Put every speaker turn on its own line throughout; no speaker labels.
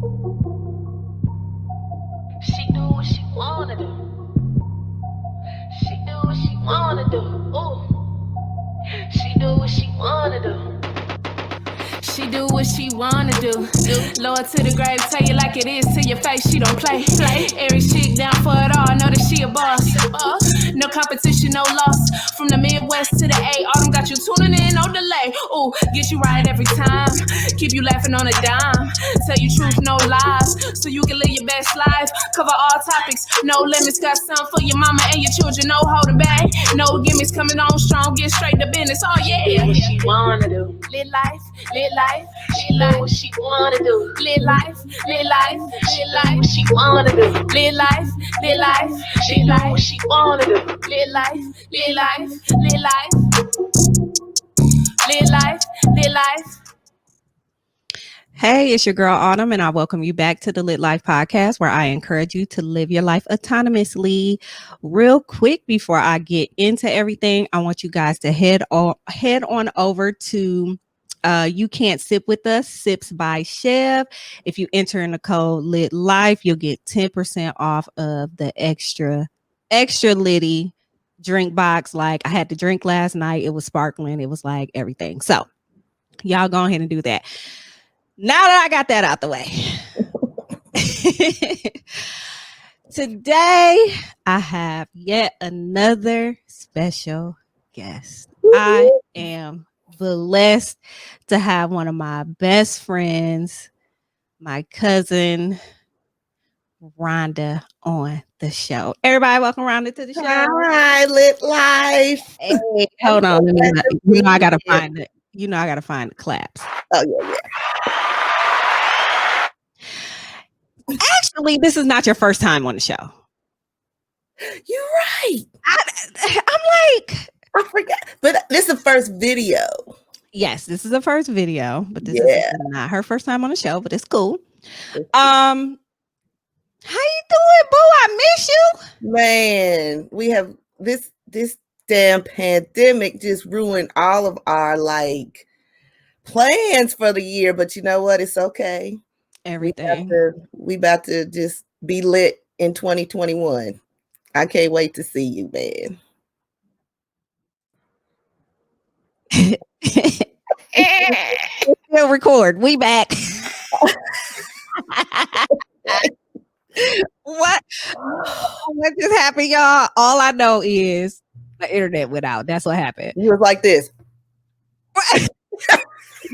She do what she wanna do. She do what she wanna do. Ooh. She do what she wanna do. She do what she wanna do. Lower to the grave, tell you like it is to your face. She don't play. Every chick down for it all, know that she a boss. No competition, no loss. From the Midwest to the A, Autumn got you tuning in, no delay. Ooh, get you right every time. Keep you laughing on a dime. Tell you truth, no lies, so you can live your best life. Cover all topics, no limits. Got some for your mama and your children, no holding back. No gimmicks, coming on strong, get straight to business. Oh yeah. What she wanna do? Live life, live life. She live what she wanna do. Live life, live life, live life. What she wanna do. Live life, live life. She live what she wanna do. Live life, live life, live life. Live life, live life.
Hey, it's your girl Autumn, and I welcome you back to the Lit Life Podcast, where I encourage you to live your life autonomously. Real quick, before I get into everything, I want you guys to head on over to You Can't Sip With Us, Sips by Chld. If you enter in the code Lit Life, you'll get 10% off of the extra litty drink box. Like I had the drink last night, it was sparkling, it was like everything. So y'all go ahead and do that. Now that I got that out the way, today I have yet another special guest. I am blessed to have one of my best friends, my cousin, Rhonda, on the show. Everybody, welcome Rhonda to the show.
Hi, Lit Life.
Hey, hold on. I gotta find it. I gotta find the claps.
Oh, yeah.
Actually, this is not your first time on the show.
You're right.
I'm like,
I forgot. But this is the first video.
Yes, this is the first video, but this is not her first time on the show, but it's cool. How you doing, boo? I miss you.
Man, we have this damn pandemic just ruined all of our plans for the year, but you know what? It's okay.
Everything.
We about to just be lit in 2021. I can't wait to see you, man.
We'll record. We back. What just happened, y'all? All I know is the internet went out. That's what happened.
You was like this.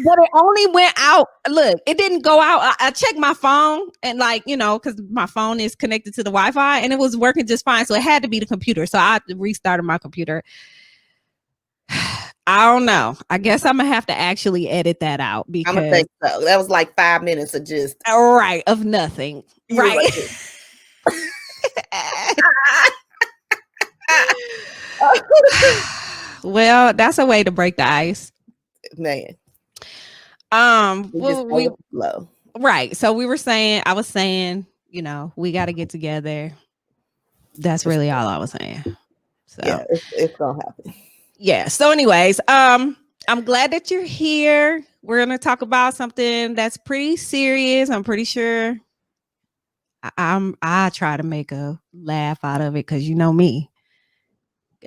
But it only went out. Look, it didn't go out. I checked my phone and because my phone is connected to the Wi-Fi and it was working just fine. So it had to be the computer. So I restarted my computer. I don't know. I guess I'm gonna have to actually edit that out because
I'm gonna think so. That was like 5 minutes of just
of nothing. Right. Well, that's a way to break the ice.
Man.
Right. So I was saying, we got to get together. That's really all I was saying. So
yeah, it's gonna happen.
Yeah. So anyways, I'm glad that you're here. We're going to talk about something that's pretty serious. I'm pretty sure I try to make a laugh out of it because you know me.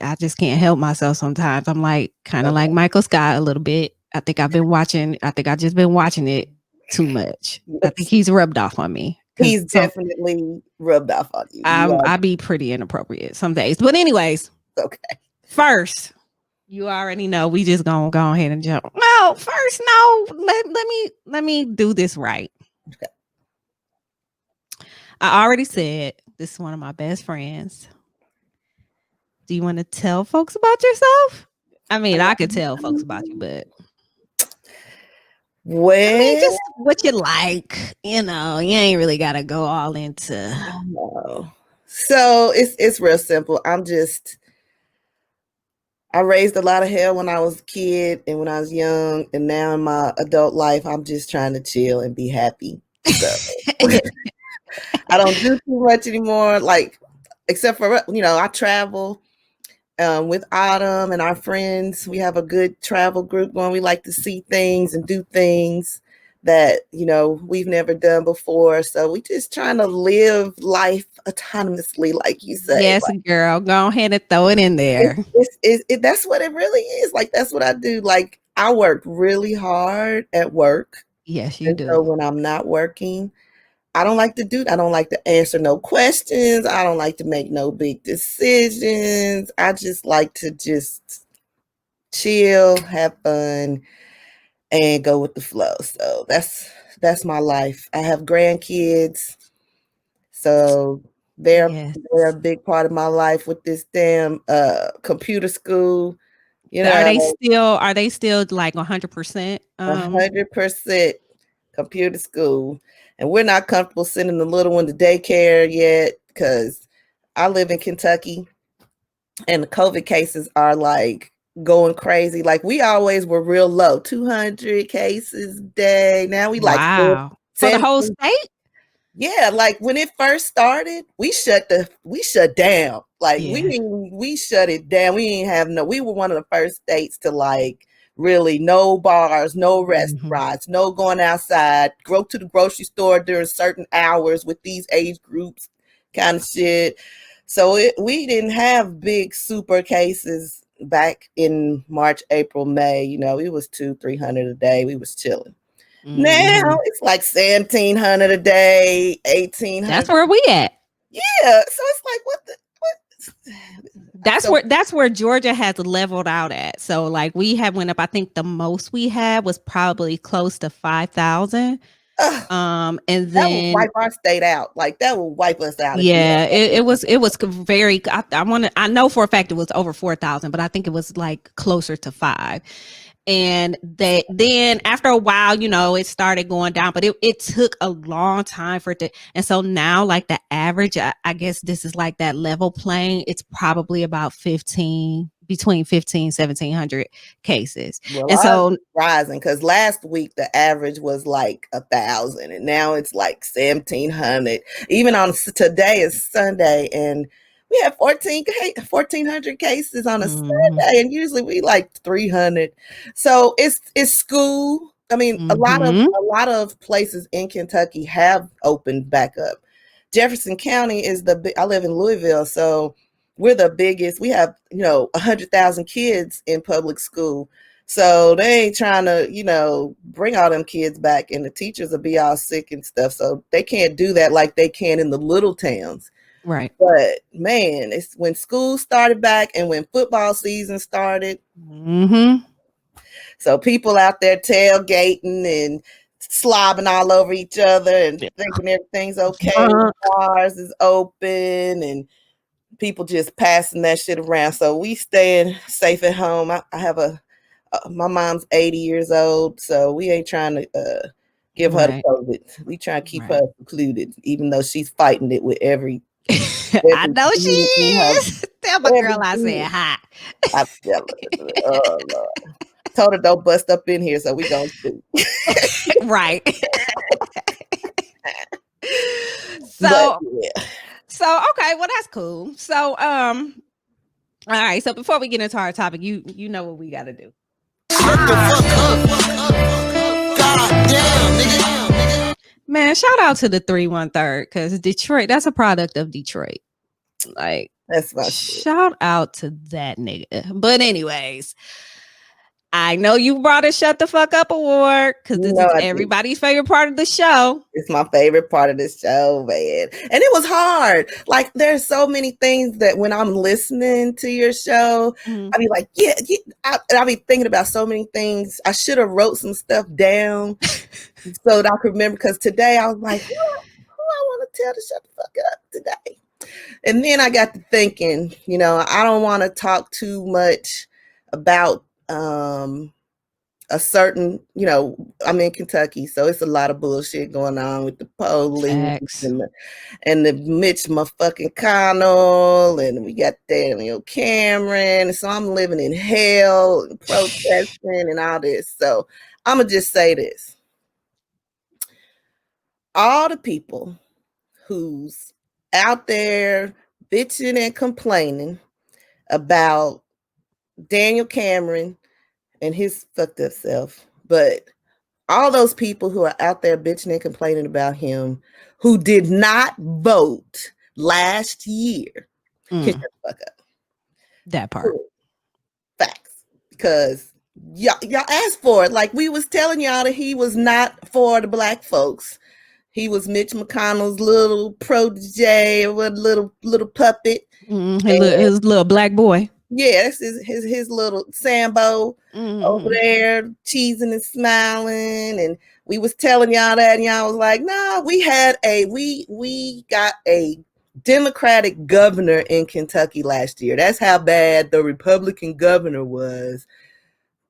I just can't help myself sometimes. I'm like kind of like Michael Scott a little bit. I think I've just been watching it too much. I think he's rubbed off on me.
He's definitely rubbed off on you.
I be pretty inappropriate some days. But anyways.
Okay.
First, you already know we just gonna go ahead and jump. No, first, no. Let me do this right.
Okay.
I already said this is one of my best friends. Do you want to tell folks about yourself? I mean, I could tell folks about you, but just what you like. You ain't really gotta go all into.
No. So it's real simple. I raised a lot of hell when I was a kid and when I was young, and now in my adult life, I'm just trying to chill and be happy. So I don't do too much anymore, except for I travel with Autumn and our friends. We have a good travel group going. We like to see things and do things, that, we've never done before. So we just trying to live life autonomously, like you say.
Yes, girl. Go ahead and throw it in there.
That's what it really is. Like, that's what I do. Like, I work really hard at work.
Yes, you
And so
do.
when I'm not working, I don't like to do that. I don't like to answer no questions. I don't like to make no big decisions. I just like to just chill, have fun, and go with the flow. So that's my life. I have grandkids, so they're
Yes.
they're a big part of my life with this damn computer school. You
Are they
know,
still like 100%?
100% computer school, and we're not comfortable sending the little one to daycare yet because I live in Kentucky, and the COVID cases are like going crazy. Like, we always were real low, 200 cases a day. Now we like
Wow. For the whole
70.
state?
Yeah, like when it first started, we shut down. Like,
Yeah.
we shut it down. We were one of the first states to like really no bars, no
Mhm.
restaurants, no going outside, go to the grocery store during certain hours with these age groups kind of shit. So we didn't have big super cases back in March, April, May. It was 200-300 a day. We was chilling. Now
Mhm.
it's like 1,700 a day, 1,800.
That's where we at.
Yeah. So it's like, what? So,
That's where Georgia has leveled out at. So like we have went up. I think the most we had was probably close to 5,000. And
that will
then
wipe our state out. Like, that will wipe us out if we
yeah,
have that.
it was very. I know for a fact it was over 4,000, but I think it was like closer to 5. And then after a while, it started going down, but it took a long time for it to. And so now, like the average, I guess this is like that level playing. It's probably about 1,700 cases.
Well,
And
ours
so
is rising because last week the average was like 1,000, and now it's like 1,700. Even on today is Sunday, and we have 1,400 cases on a
mhm,
Sunday, and usually we like 300. So it's school. I mean, a lot of
mhm,
places in Kentucky have opened back up. Jefferson County is I live in Louisville, so we're the biggest. We have 100,000 kids in public school. So they ain't trying to, bring all them kids back, and the teachers will be all sick and stuff. So they can't do that like they can in the little towns.
right.
But man, it's when school started back and when football season started.
Mhm.
So people out there tailgating and slobbing all over each other and thinking everything's okay.
Drunk.
Bars is open and people just passing that shit around. So we staying safe at home. I have my mom's 80 years old, so we ain't trying to give her the
Right.
COVID. We trying to keep her
Right.
secluded, even though she's fighting it with every
I know she
being in her
is. Tell my
every
girl I said
being.
hi.
I tell her, oh Lord. Told her don't bust up in here, so we gonna see.
Right.
But
So
yeah.
okay, well that's cool. So all right, so before we get into our topic, you know what we got to do. Man, shout out to the 313 cuz Detroit, that's a product of Detroit. Like
That's my shit.
shout out to that nigga. But anyways, I know you brought a Shut the Fuck Up award because this is
I do.
everybody's favorite part of the show.
It's my favorite part of the show, man. And it was hard. Like, there's so many things that when I'm listening to your show,
Mhm.
I be like, yeah. I'll be thinking about so many things. I should have wrote some stuff down so that I could remember. Because today I was like, who I want to tell to shut the fuck up today? And then I got to thinking, I don't want to talk too much about a certain, I'm in Kentucky, so it's a lot of bullshit going on with the police
Facts.
and the Mitch motherfucking McConnell, and we got Daniel Cameron. So I'm living in hell and protesting and all this. So I'm gonna just say this: all the people who's out there bitching and complaining about Daniel Cameron and his fucked up self, but all those people who are out there bitching and complaining about him who did not vote last year can shut the fuck up.
That part.
Facts. Because y'all asked for it. Like we was telling y'all that he was not for the black folks. He was Mitch McConnell's little protege, or little puppet.
His little black boy.
Yeah, that's his little Sambo over there, cheesing and smiling. And we was telling y'all that, and y'all was like, "Nah, we got a Democratic governor in Kentucky last year. That's how bad the Republican governor was.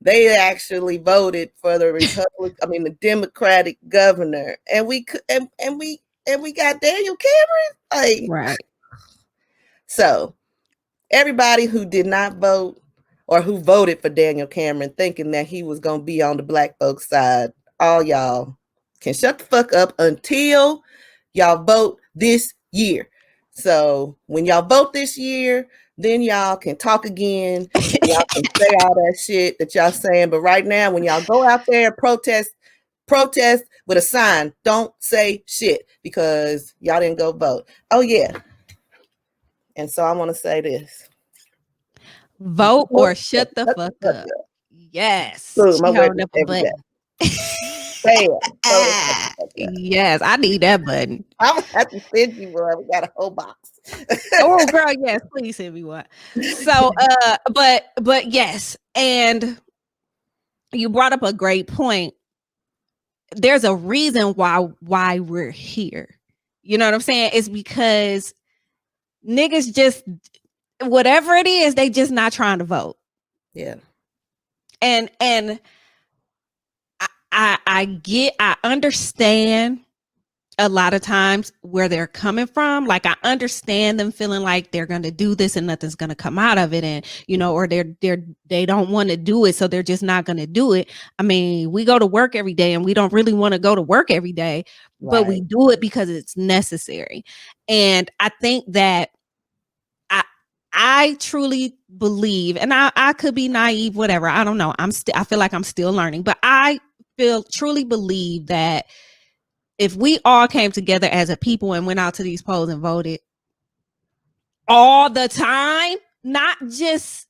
They actually voted for the Democratic governor, and we got Daniel Cameron,
right."
So everybody who did not vote or who voted for Daniel Cameron thinking that he was going to be on the black folks side, all y'all can shut the fuck up until y'all vote this year. So when y'all vote this year, then y'all can talk again. Y'all can say all that shit that y'all saying. But right now, when y'all go out there and protest with a sign, don't say shit because y'all didn't go vote. Oh, yeah. And so I want to say this.
Vote or shut the fuck up. Yes.
Boom,
She holding up a button. Yes, I need that button.
I'm gonna have to send you one. We got a whole box.
Oh, girl, yes, please send me one. So, but yes, and you brought up a great point. There's a reason why we're here. You know what I'm saying? It's because niggas just, whatever it is, they just not trying to vote.
Yeah.
And I understand a lot of times where they're coming from. Like I understand them feeling like they're going to do this and nothing's going to come out of it, and or they don't want to do it, so they're just not going to do it. I mean, we go to work every day and we don't really want to go to work every day, but we do it because it's necessary. And I think that I truly believe, and I could be naive, whatever. I don't know. I feel like I'm still learning, but I truly believe that if we all came together as a people and went out to these polls and voted all the time, not just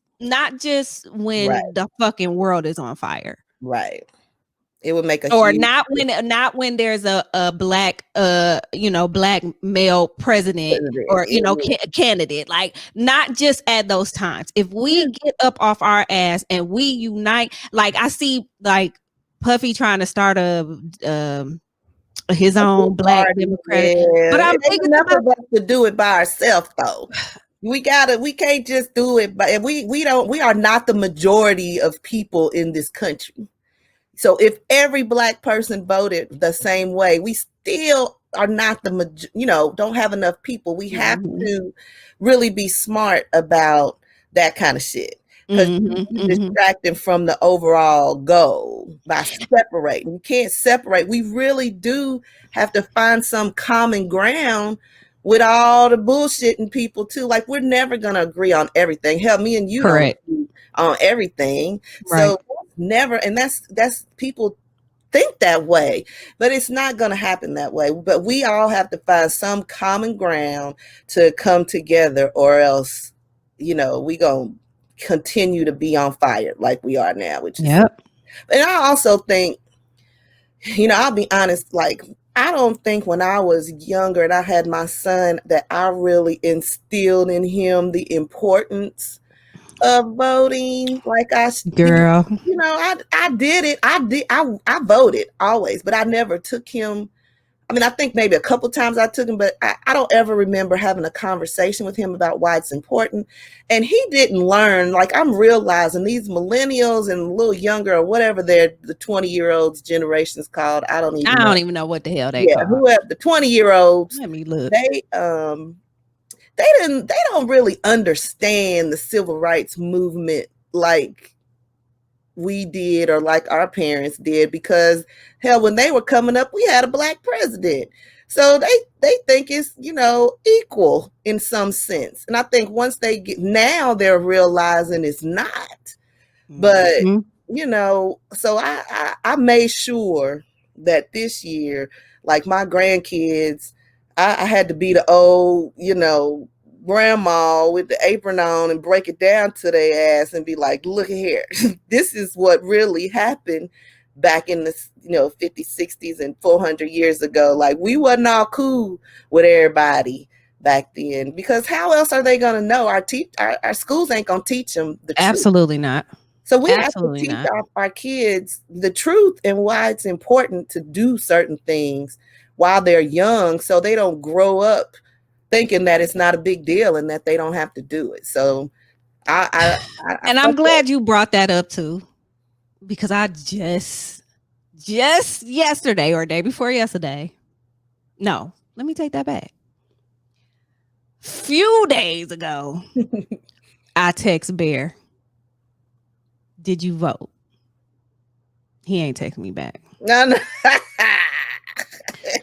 when the fucking world is on fire.
Right. It would make
not when there's a black black male president or candidate, like not just at those times. If we get up off our ass and we unite, like I see like Puffy trying to start his own black Democratic, but I'm thinking
enough of us to do it by ourselves though. We can't just do it, but we are not the majority of people in this country. So if every black person voted the same way, we still are not don't have enough people. We have to really be smart about that kind of shit. Because you're distracting from the overall goal by separating. You can't separate. We really do have to find some common ground with all the bullshitting people too. Like we're never gonna agree on everything. Hell, me and you don't agree on everything. Right. So never, and that's people think that way, but it's not gonna happen that way. But we all have to find some common ground to come together, or else, we gonna continue to be on fire like we are now, which is and I also think, I'll be honest, like I don't think when I was younger and I had my son that I really instilled in him the importance of voting. Like I did it. I voted always, but I never took him. I mean, I think maybe a couple times I took him, but I don't ever remember having a conversation with him about why it's important. And he didn't learn. Like I'm realizing these millennials and a little younger or whatever the 20-year-olds generation's called. I don't even know what the hell they call. Whoever the 20-year-olds.
Let me look.
They don't really understand the civil rights movement like we did or like our parents did, because hell, when they were coming up, we had a black president. So they think it's, equal in some sense. And I think once now they're realizing it's not. But so I made sure that this year, like my grandkids, I had to be the old, grandma with the apron on and break it down to their ass and be like, look here, this is what really happened back in the 50s, 60s, and 400 years ago. Like, we wasn't all cool with everybody back then, because how else are they going to know? Our schools ain't going to teach them the truth.
Absolutely not.
So we have to teach our kids the truth and why it's important to do certain things while they're young, so they don't grow up thinking that it's not a big deal and that they don't have to do it. So
I'm glad you brought that up too, because I just yesterday or day before yesterday. No, let me take that back. Few days ago, I text Bear, did you vote? He ain't texting me back.
No.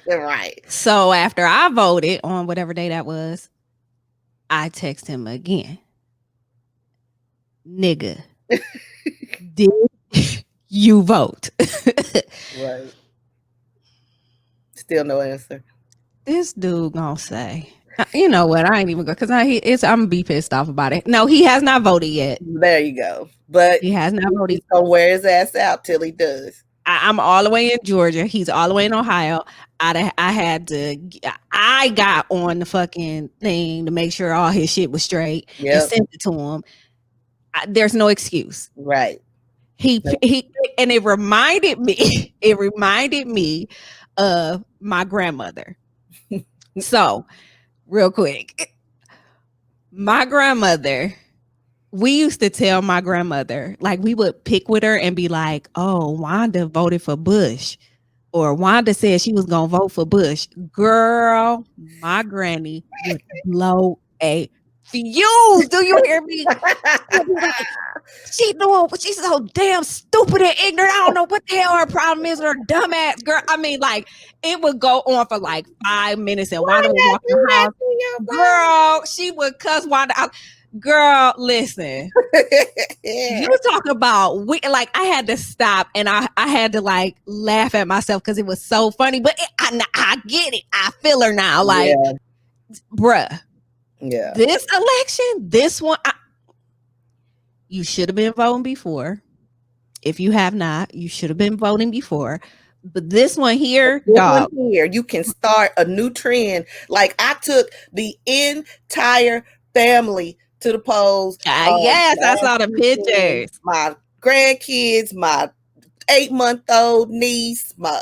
Right.
So after I voted on whatever day that was, I text him again. Nigga, did you vote?
Right. Still no answer.
This dude gonna say, you know what? I ain't even going, because I'm gonna be pissed off about it. No, he has not voted yet.
There you go. But
he has not voted.
He's gonna wear his ass out till he does.
I'm all the way in Georgia. He's all the way in Ohio. I got on the fucking thing to make sure all his shit was straight and sent it to him. There's no excuse.
Right.
He and it reminded me of my grandmother. So, real quick, my grandmother, we used to tell my grandmother, like, we would pick with her and be like, oh, Wanda voted for Bush, or Wanda said she was gonna vote for Bush. Girl, my granny would blow a fuse. Do you hear me? She's so damn stupid and ignorant. I don't know what the hell her problem is with her dumb ass. Girl, I mean, like, it would go on for like 5 minutes, and Wanda would walk in the house. Girl, she would cuss Wanda out. Girl, listen. You talk about like, I had to stop and I had to like laugh at myself because it was so funny. But I get it. I feel her now. Like, bruh.
Yeah.
This election, this one, you should have been voting before. If you have not, you should have been voting before. But this one here,
you can start a new trend. Like, I took the entire family to the polls.
Yes, I saw the pictures.
My grandkids, my 8-month-old niece, my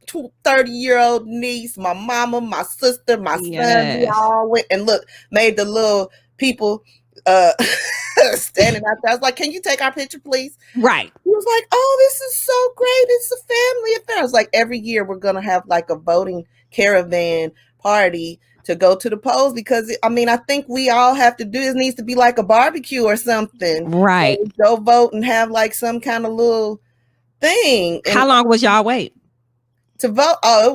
30-year-old niece, my mama, my sister, my son. We all went and made the little people standing out there. I was like, can you take our picture, please?
Right.
He was like, oh, this is so great. It's a family affair. I was like, every year we're going to have like a voting caravan party to go to the polls, because I think we all have to do, it needs to be like a barbecue or something.
Right.
Go vote and have like some kind of little thing.
How long was y'all wait
to vote? Oh,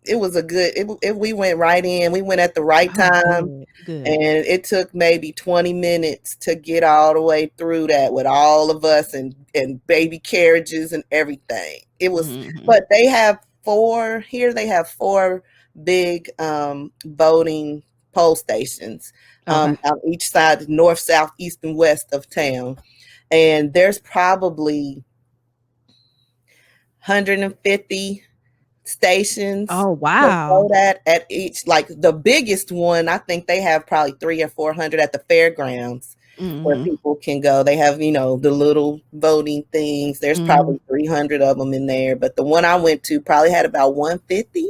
it was a good, we went right in. We went at the right time. Good. And it took maybe 20 minutes to get all the way through that with all of us and baby carriages and everything. It was, but they have four big voting poll stations on each side, north, south, east, and west of town. And there's probably 150 stations.
Oh, wow.
At each, like the biggest one, I think they have probably 300 or 400 at the fairgrounds where people can go. They have, the little voting things. There's probably 300 of them in there. But the one I went to probably had about 150.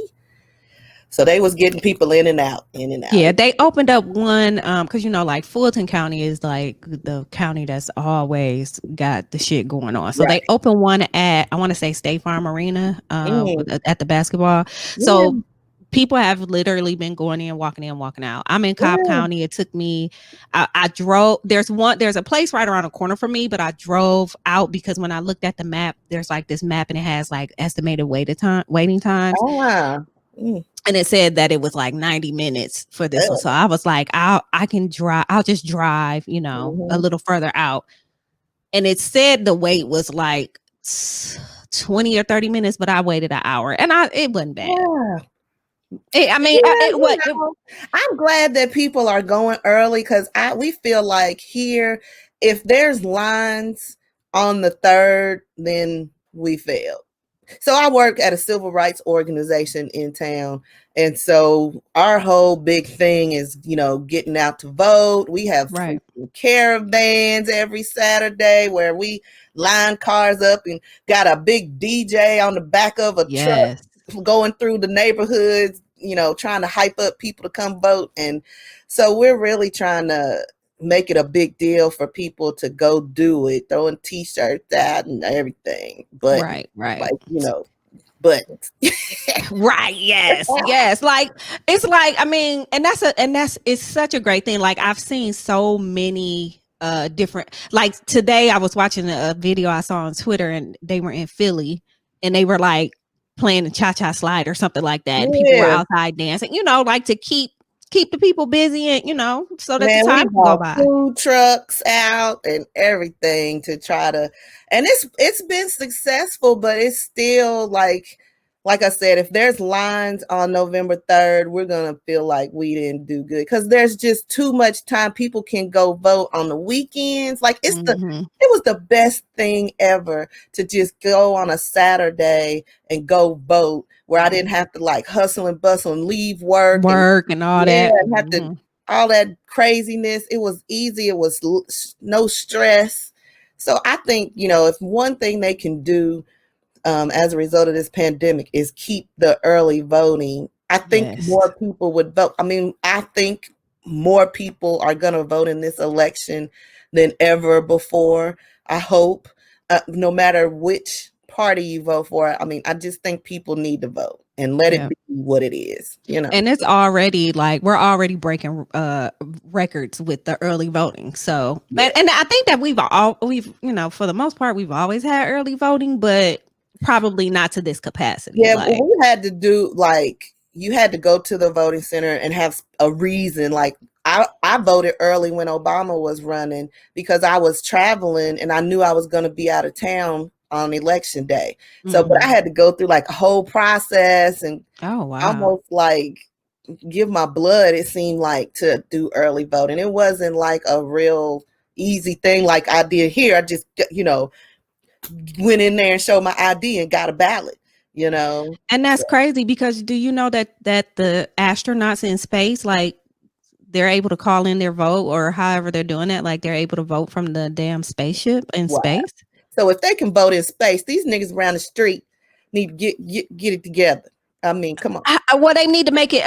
So they was getting people in and out.
Yeah, they opened up one because like Fulton County is like the county that's always got the shit going on. So they opened one at, I want to say, State Farm Arena at the basketball. So people have literally been going in, walking out. I'm in Cobb County. It took me, I drove. There's a place right around the corner from me, but I drove out because when I looked at the map, there's like this map and it has like estimated waiting times.
Oh wow.
And it said that it was like 90 minutes for this one. So I was like, I can drive. I'll just drive, a little further out. and it said the wait was like 20 or 30 minutes, but I waited an hour, and it wasn't bad.
Yeah.
I'm
glad that people are going early because we feel like here, if there's lines on the 3rd, then we failed. So I work at a civil rights organization in town. And so our whole big thing is, getting out to vote. We have caravans every Saturday where we line cars up and got a big DJ on the back of a truck going through the neighborhoods, trying to hype up people to come vote. And so we're really trying to make it a big deal for people to go do it, throwing t-shirts out and everything. But
right.
But
right, yes. Like it's like, I mean, and it's such a great thing. Like I've seen so many different, like today I was watching a video I saw on Twitter, and they were in Philly, and they were like playing the cha-cha slide or something like that. And people were outside dancing, like to keep the people busy, and so that the time can go by.
Food trucks out and everything to try to, and it's been successful, but it's still like I said, if there's lines on November 3rd, we're gonna feel like we didn't do good because there's just too much time. People can go vote on the weekends. Like it was the best thing ever to just go on a Saturday and go vote, where I didn't have to like hustle and bustle and leave work
and all that.
And have to all that craziness. It was easy. It was no stress. So I think, if one thing they can do as a result of this pandemic is keep the early voting, I think more people would vote. I mean, I think more people are going to vote in this election than ever before. I hope, no matter which party you vote for. I mean, I just think people need to vote and let it be what it is,
And it's already like we're already breaking records with the early voting. So, and I think that we've for the most part, we've always had early voting, but probably not to this capacity.
Yeah, we had to do you had to go to the voting center and have a reason. Like I voted early when Obama was running because I was traveling and I knew I was going to be out of town on election day. So, but I had to go through like a whole process and almost like give my blood, it seemed like, to do early voting. It wasn't like a real easy thing like I did here. I just, went in there and showed my ID and got a ballot,
And that's crazy because do you know that the astronauts in space, like they're able to call in their vote or however they're doing that, like they're able to vote from the damn spaceship in space?
So if they can vote in space, these niggas around the street need to get it together. I mean, come on.
Well, they need to make it.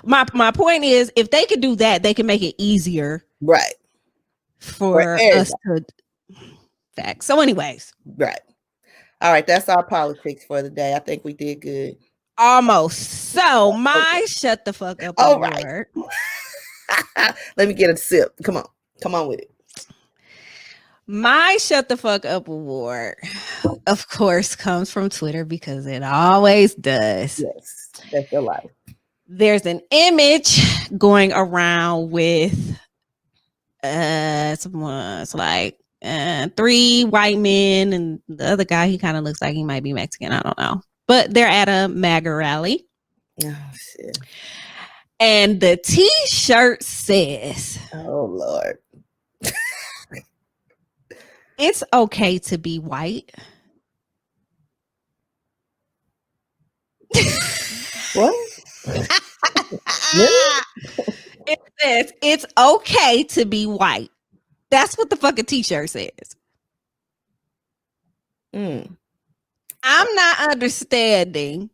My point is, if they could do that, they can make it easier,
right,
for us to. Fact. So, anyways,
right. All right, that's our politics for the day. I think we did good.
Almost. So, my shut the fuck up award.
Let me get a sip. Come on with it.
My shut the fuck up award, of course, comes from Twitter because it always does.
Yes, that's your life.
There's an image going around with it's like 3 white men, and the other guy, he kind of looks like he might be Mexican. I don't know, but they're at a MAGA rally.
Oh shit!
And the T-shirt says,
"Oh Lord."
It's okay to be white.
What?
It says it's okay to be white. That's what the fucking T-shirt says. I'm not understanding.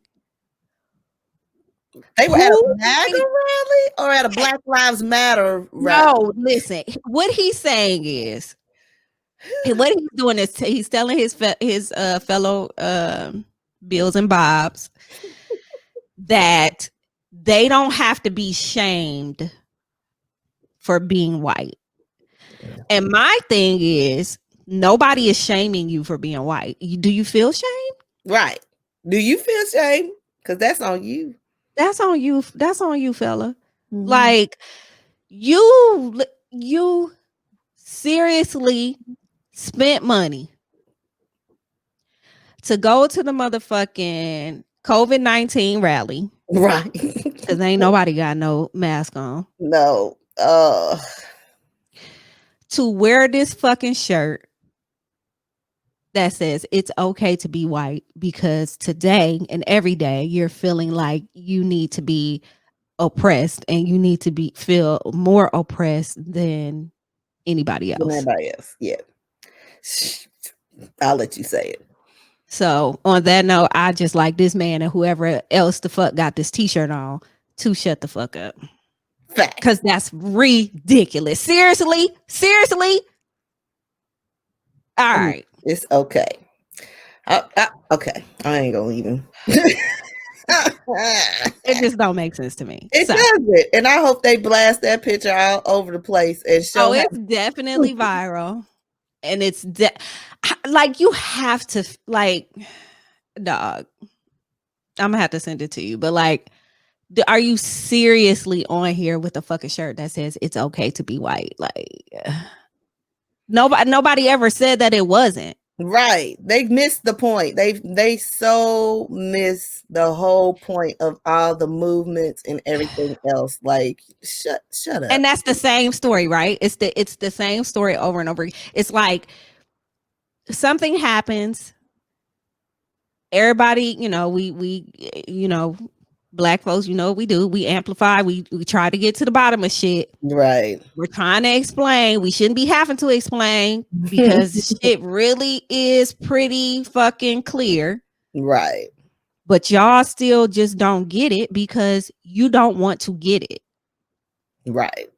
They were at a MAGA rally or at a Black Lives Matter rally?
No, listen. What he's saying is, what he's doing is he's telling his fellow Bills and Bobs that they don't have to be shamed for being white. And my thing is, nobody is shaming you for being white. Do you feel shame?
Right. Do you feel shame? Because that's on you.
That's on you. That's on you, fella. Mm-hmm. Like you seriously spent money to go to the motherfucking COVID-19 rally
Right.
because ain't nobody got no mask on,
No.
to wear this fucking shirt that says it's okay to be white because today and every day you're feeling like you need to be oppressed and you need to feel more oppressed than anybody
Than
else.
anybody else. Yeah. I'll let you say it.
So on that note, I just like this man and whoever else the fuck got this t-shirt on to shut the fuck up.
Fact.
Because that's ridiculous. Seriously? All right.
It's okay. Okay. I ain't gonna even.
It just don't make sense to me.
It doesn't. And I hope they blast that picture all over the place and show
it's definitely viral. And it's like you have to like, dog. I'm gonna have to send it to you. But like, are you seriously on here with a fucking shirt that says it's okay to be white? Like, nobody ever said that it wasn't.
Right. They missed the point. They so miss the whole point of all the movements and everything else. Like, shut up.
And that's the same story, right? It's the same story over and over. It's like something happens. Everybody, we Black folks, what we do. We amplify. We try to get to the bottom of shit.
Right.
We're trying to explain. We shouldn't be having to explain because shit really is pretty fucking clear.
Right.
But y'all still just don't get it because you don't want to get it.
Right.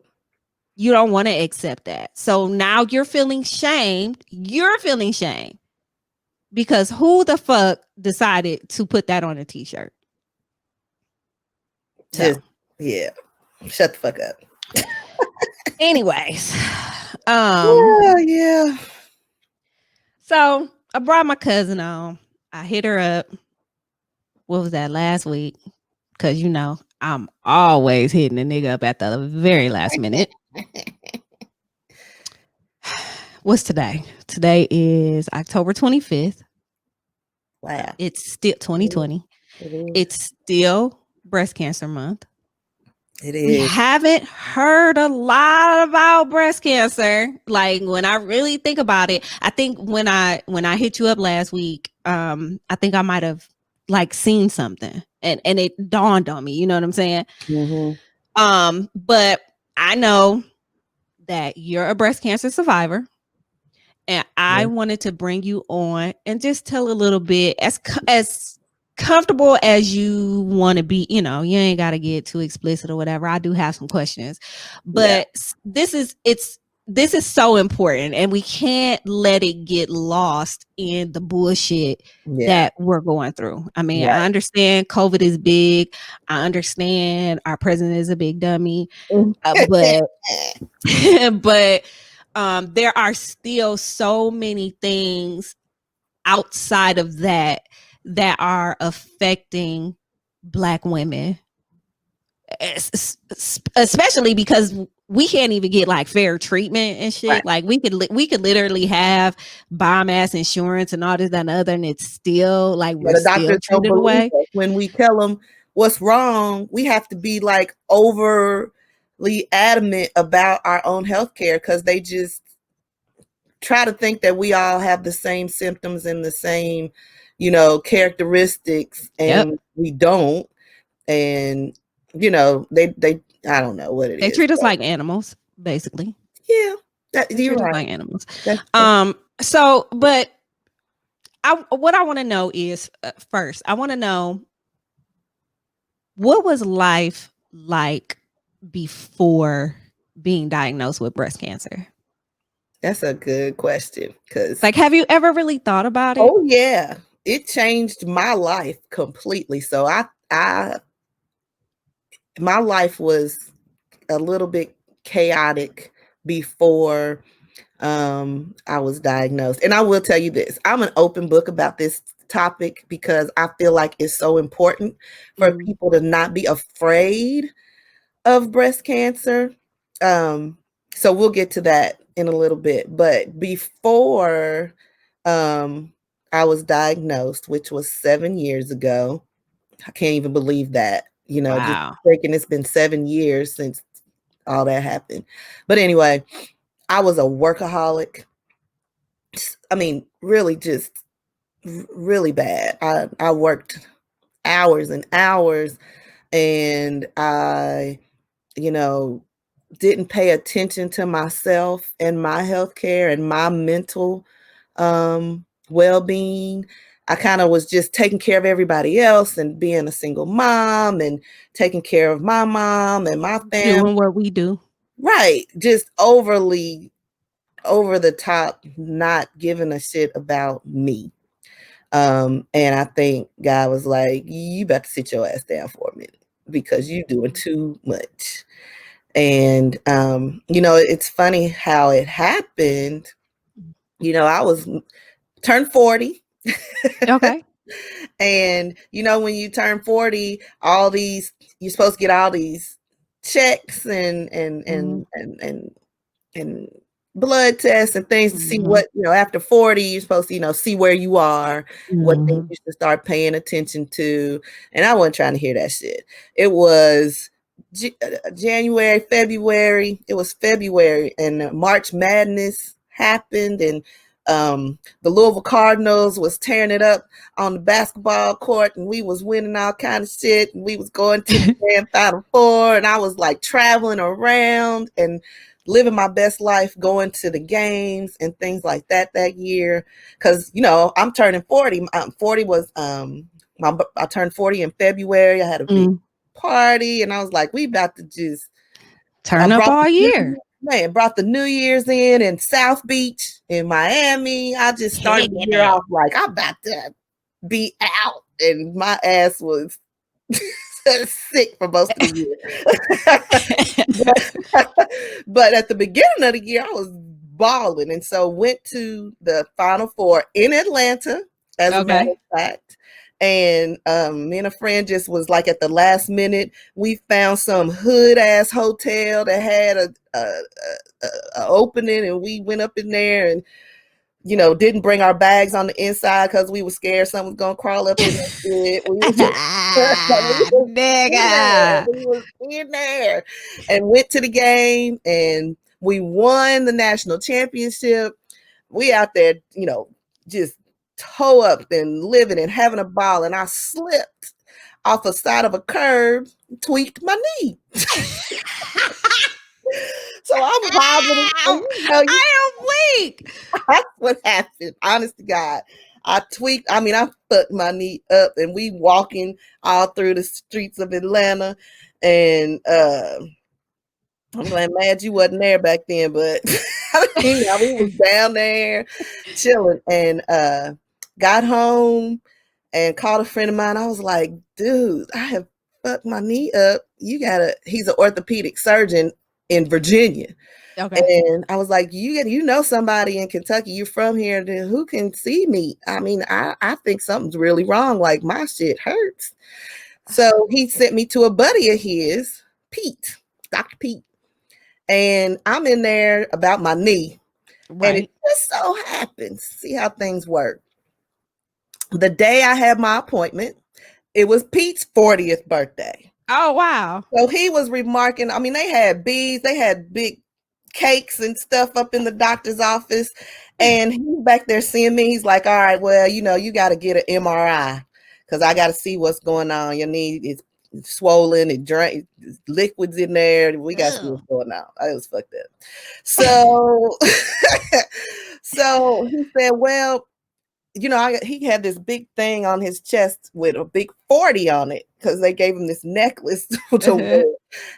You don't want to accept that. So now you're feeling shamed. Because who the fuck decided to put that on a t-shirt?
Just, yeah. Shut the fuck up.
Anyways.
Yeah.
So I brought my cousin on. I hit her up. What was that, last week? Because I'm always hitting a nigga up at the very last minute. What's today? Today is October 25th.
Wow.
It's still 2020. It's still breast cancer month.
It is.
We haven't heard a lot about breast cancer. Like when I really think about it, I think when I hit you up last week, I think I might have like seen something and it dawned on me. You know what I'm saying?
Mm-hmm.
But I know that you're a breast cancer survivor. And I wanted to bring you on and just tell a little bit as comfortable as you want to be. You ain't got to get too explicit or whatever. I do have some questions, but this is so important and we can't let it get lost in the bullshit that we're going through. I mean, I understand COVID is big. I understand our president is a big dummy, but there are still so many things outside of that are affecting Black women, especially because we can't even get like fair treatment and shit. Right. Like we could literally have bomb ass insurance and all this and other, and it's still like we're still treated away.
When we tell them what's wrong, we have to be like overly adamant about our own health care because they just try to think that we all have the same symptoms and the same, characteristics, and we don't. And they I don't know what it is.
They treat us like animals, basically.
Yeah,
you're right. Like animals. So, but what I want to know is first, I want to know what was life like before being diagnosed with breast cancer?
That's a good question. Because,
like, have you ever really thought about it?
Oh yeah, it changed my life completely. So my life was a little bit chaotic before I was diagnosed. And I will tell you this, I'm an open book about this topic because I feel like it's so important for people to not be afraid of breast cancer. So we'll get to that in a little bit. But before I was diagnosed, which was 7 years ago, I can't even believe that. Just
Wow.
thinking it's been 7 years since all that happened. But anyway, I was a workaholic. I mean, really just really bad. I worked hours and hours, and I, you know, didn't pay attention to myself and my health care and my mental well-being. I kind of was just taking care of everybody else and being a single mom and taking care of my mom and my family.
Doing what we do.
Right. Just overly over the top, not giving a shit about me. And I think God was like, you better sit your ass down for a minute because you're doing too much. And, it's funny how it happened. I was turned 40.
Okay.
And, when you turn 40, you're supposed to get all these checks and blood tests and things to see what, after 40, you're supposed to, see where you are, what things you should start paying attention to. And I wasn't trying to hear that shit. It was January, February. It was February, and March Madness happened, and the Louisville Cardinals was tearing it up on the basketball court, and we was winning all kind of shit, and we was going to the grand Final Four, and I was like traveling around and living my best life, going to the games and things like that year. Because, I'm turning 40. 40 was, I turned 40 in February. I had a big party, and I was like, we about to just
turn up all year.
Brought the New Year's in South Beach in Miami. I just started the year off like, I'm about to be out. And my ass was sick for most of the year. But at the beginning of the year, I was balling. And so went to the Final Four in Atlanta, as a matter of fact. And me and a friend just was like at the last minute, we found some hood ass hotel that had a opening, and we went up in there and didn't bring our bags on the inside because we were scared someone was gonna crawl up in it. We was in there and went to the game, and we won the national championship. We out there, just toe up and living and having a ball, and I slipped off the side of a curb, tweaked my knee. So I'm wobbling.
I am weak.
That's what happened. Honest to God. I fucked my knee up, and we walking all through the streets of Atlanta. And I'm glad mad you wasn't there back then, but we was down there chilling, and got home and called a friend of mine. I was like, dude, I have fucked my knee up. He's an orthopedic surgeon in Virginia. Okay. And I was like, you know somebody in Kentucky, you're from here, who can see me? I mean, I think something's really wrong. Like, my shit hurts. So he sent me to a buddy of his, Pete, Dr. Pete. And I'm in there about my knee. Right. And it just so happens, see how things work. The day I had my appointment, it was Pete's 40th birthday.
Oh, wow.
So he was remarking, I mean, they had bees, they had big cakes and stuff up in the doctor's office. And he's back there seeing me. He's like, all right, well, you got to get an MRI because I got to see what's going on. Your knee is swollen, it drank liquids in there. We got to see what's going on. I was fucked up. So, so he said, well, he had this big thing on his chest with a big 40 on it because they gave him this necklace to wear.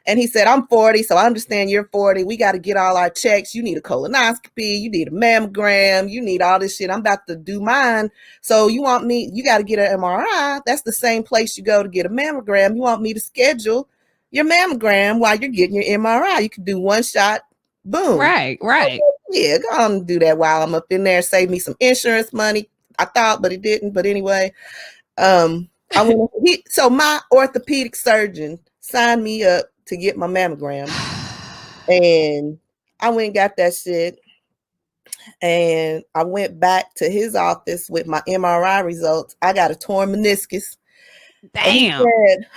And he said, I'm 40, so I understand you're 40. We got to get all our checks. You need a colonoscopy. You need a mammogram. You need all this shit. I'm about to do mine. So you got to get an MRI. That's the same place you go to get a mammogram. You want me to schedule your mammogram while you're getting your MRI. You can do one shot. Boom.
Right.
Okay, yeah, go on and do that while I'm up in there. Save me some insurance money. I thought, but it didn't. But anyway, so my orthopedic surgeon signed me up to get my mammogram, and I went and got that shit. And I went back to his office with my MRI results. I got a torn meniscus. And he
Damn.
said,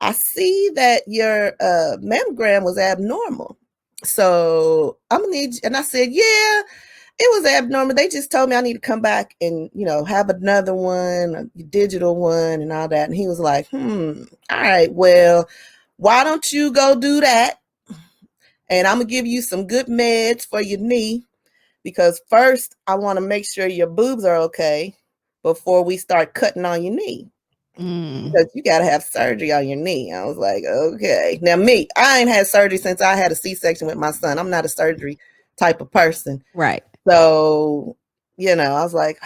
I see that your mammogram was abnormal. So I'm gonna need you. And I said, yeah, it was abnormal. They just told me I need to come back and, have another one, a digital one and all that. And he was like, all right, well, why don't you go do that? And I'm gonna give you some good meds for your knee, because first I want to make sure your boobs are okay before we start cutting on your knee. Because you got to have surgery on your knee. I was like, okay. Now, I ain't had surgery since I had a C-section with my son. I'm not a surgery type of person.
Right.
So, I was like,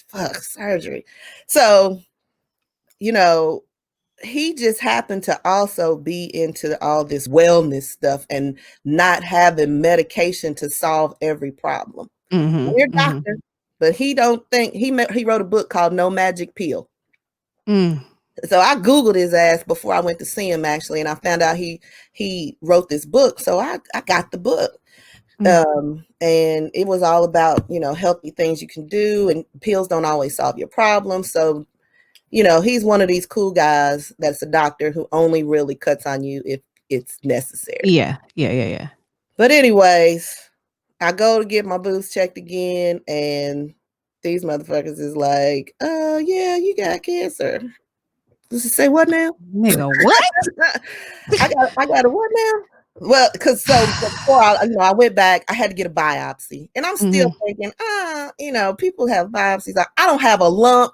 fuck, surgery. So, he just happened to also be into all this wellness stuff and not having medication to solve every problem. We're doctor, but he don't think he wrote a book called No Magic Pill. So I Googled his ass before I went to see him, actually, and I found out he wrote this book. So I got the book. And it was all about, healthy things you can do, and pills don't always solve your problems. So, he's one of these cool guys that's a doctor who only really cuts on you if it's necessary.
Yeah.
But anyways, I go to get my boobs checked again, and these motherfuckers is like, yeah, you got cancer. Does it say what now?
Nigga, what?
I got a what now? Well, because before I went back, I had to get a biopsy, and I'm still thinking, people have biopsies. I don't have a lump,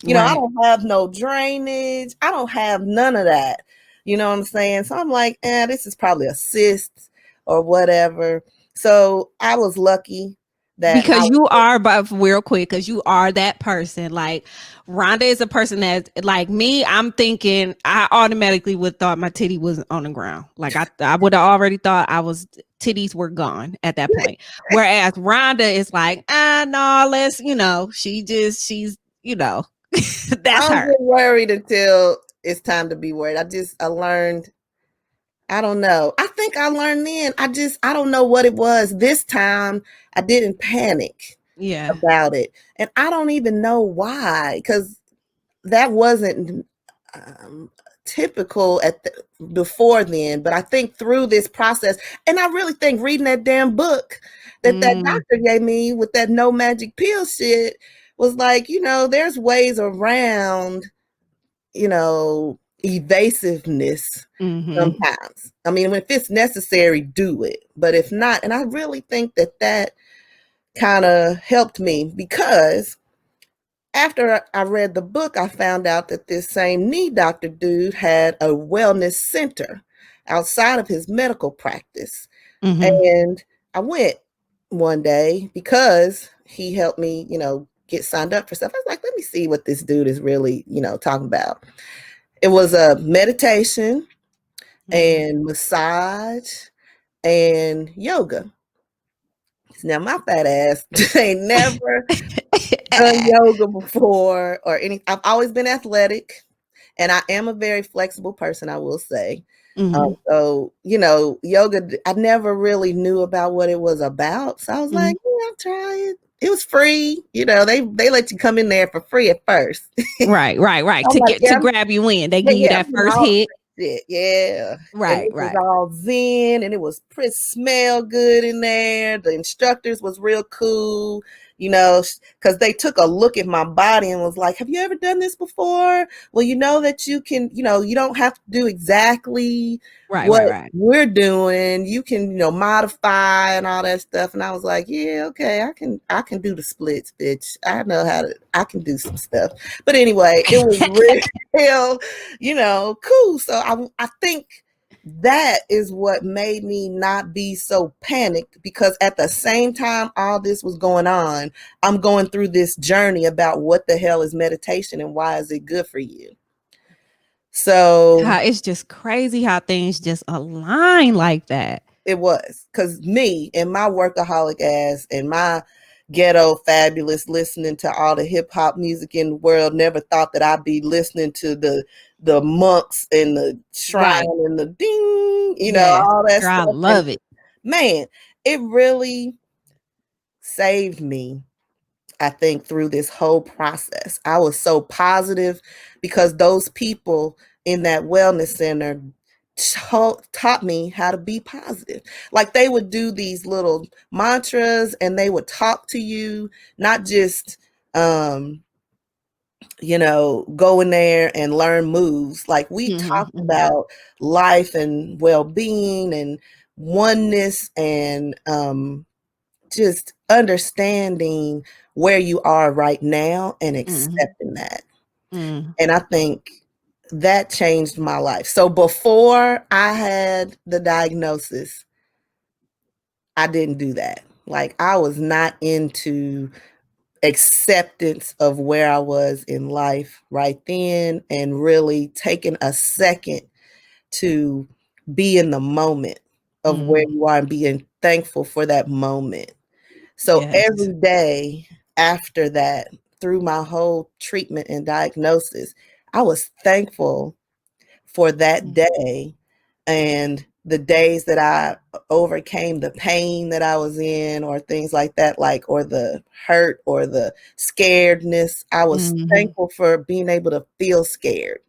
I don't have no drainage, I don't have none of that. You know what I'm saying? So I'm like, this is probably a cyst or whatever. So I was lucky that
because you are, but real quick, because you are that person. Like Rhonda is a person that, like me, I'm thinking I automatically would thought my titty was on the ground. Like I would have already thought titties were gone at that point. Whereas Rhonda is like, no, let's, she's, that's
I
her.
don't get worried until it's time to be worried. I learned, I don't know. I think I learned then. I don't know what it was. This time I didn't panic about it. And I don't even know why, because that wasn't typical before then. But I think through this process, and I really think reading that damn book that doctor gave me with that no magic pill shit was like, there's ways around, evasiveness sometimes. I mean, if it's necessary, do it. But if not, and I really think that kind of helped me, because after I read the book, I found out that this same knee doctor dude had a wellness center outside of his medical practice. And I went one day because he helped me, get signed up for stuff. I was like, let me see what this dude is really, talking about. It was a meditation and massage and yoga. Now, my fat ass ain't never done yoga before or anything. I've always been athletic, and I am a very flexible person, I will say. So, yoga, I never really knew about what it was about. So I was like, yeah, I'll try it. It was free. They let you come in there for free at first.
Right. To grab you in. They give you that first hit.
Yeah.
Right.
And it was all zen, and it was pretty smell good in there. The instructors was real cool, because they took a look at my body and was like, have you ever done this before? Well, that you can, you don't have to do exactly what we're doing. You can, modify and all that stuff. And I was like, yeah, okay, I can do the splits, bitch. I can do some stuff. But anyway, it was real, cool. So I think that is what made me not be so panicked, because at the same time all this was going on, I'm going through this journey about what the hell is meditation and why is it good for you. So
it's just crazy how things just align like that.
It was, because me and my workaholic ass and my ghetto fabulous listening to all the hip hop music in the world never thought that I'd be listening to the monks and the shrine and the ding, all that stuff.
I love it.
Man, it really saved me, I think, through this whole process. I was so positive because those people in that wellness center taught me how to be positive. Like they would do these little mantras and they would talk to you, not just go in there and learn moves. Like we talked about life and well-being and oneness and just understanding where you are right now and accepting that. And I think that changed my life. So before I had the diagnosis, I didn't do that. Like I was not into acceptance of where I was in life right then and really taking a second to be in the moment of where you are and being thankful for that moment. So
Yes.
every day after that, through my whole treatment and diagnosis, I was thankful for that day and the days that I overcame the pain that I was in or things like that, like, or the hurt or the scaredness. I was thankful for being able to feel scared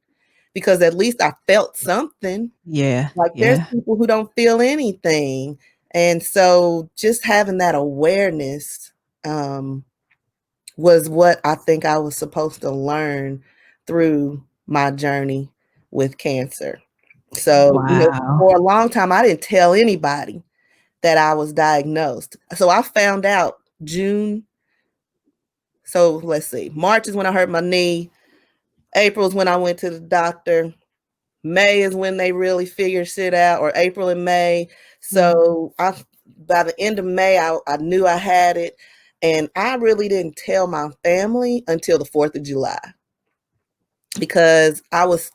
because at least I felt something.
Yeah.
Like there's people who don't feel anything. And so just having that awareness was what I think I was supposed to learn through my journey with cancer. So,
Wow.
for a long time, I didn't tell anybody that I was diagnosed. So I found out June. So let's see, March is when I hurt my knee. April is when I went to the doctor. May is when they really figured shit out, or April and May. So by the end of May, I knew I had it. And I really didn't tell my family until the 4th of July because I was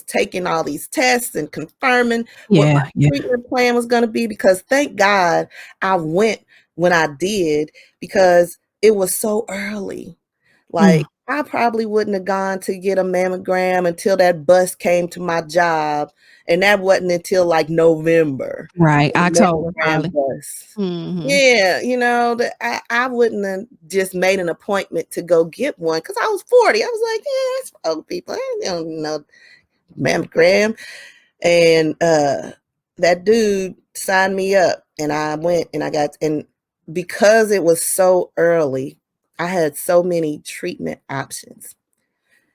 taking all these tests and confirming what my treatment plan was going to be, because thank God I went when I did because it was so early. Like I probably wouldn't have gone to get a mammogram until that bus came to my job. And that wasn't until like November.
Right. October probably.
Bus. Yeah, I wouldn't have just made an appointment to go get one because I was 40. I was like, yeah, that's for old people. I don't know mammogram. And that dude signed me up and I went and and because it was so early, I had so many treatment options.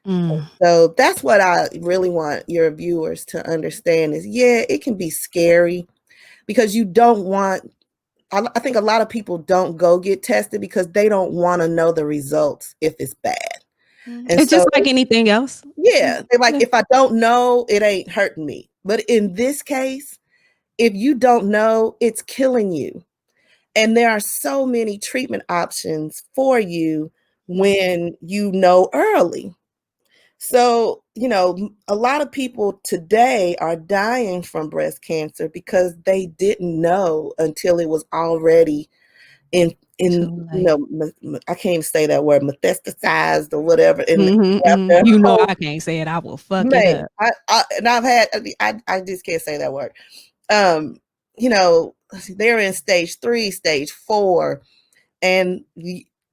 So that's what I really want your viewers to understand is, yeah, it can be scary because you don't want, I think a lot of people don't go get tested because they don't want to know the results if it's bad. And
it's just like anything else.
Yeah. They're like, if I don't know, it ain't hurting me. But in this case, if you don't know, it's killing you. And there are so many treatment options for you when you know early. So, a lot of people today are dying from breast cancer because they didn't know until it was already I can't even say that word, metastasized or whatever.
I can't say it. I will fuck it up.
I just can't say that word. They're in stage 3, stage 4, and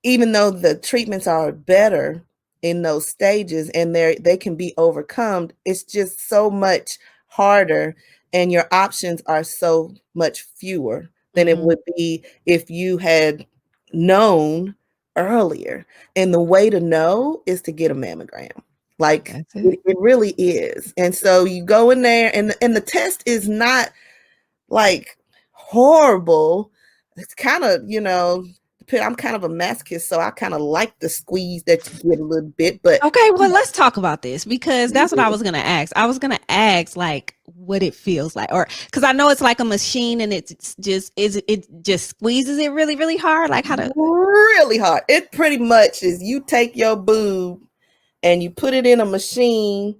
even though the treatments are better in those stages and they can be overcome, it's just so much harder and your options are so much fewer than it would be if you had known earlier. And the way to know is to get a mammogram. Like it really is. And so you go in there and the test is not like horrible. It's kind of, I'm kind of a masochist, so I kind of like the squeeze that you get a little bit. But
okay, well, let's talk about this because that's what I was gonna ask. I was gonna ask like what it feels like, or because I know it's like a machine and it just squeezes it really, really hard. Like how to
really hard. It pretty much is you take your boob and you put it in a machine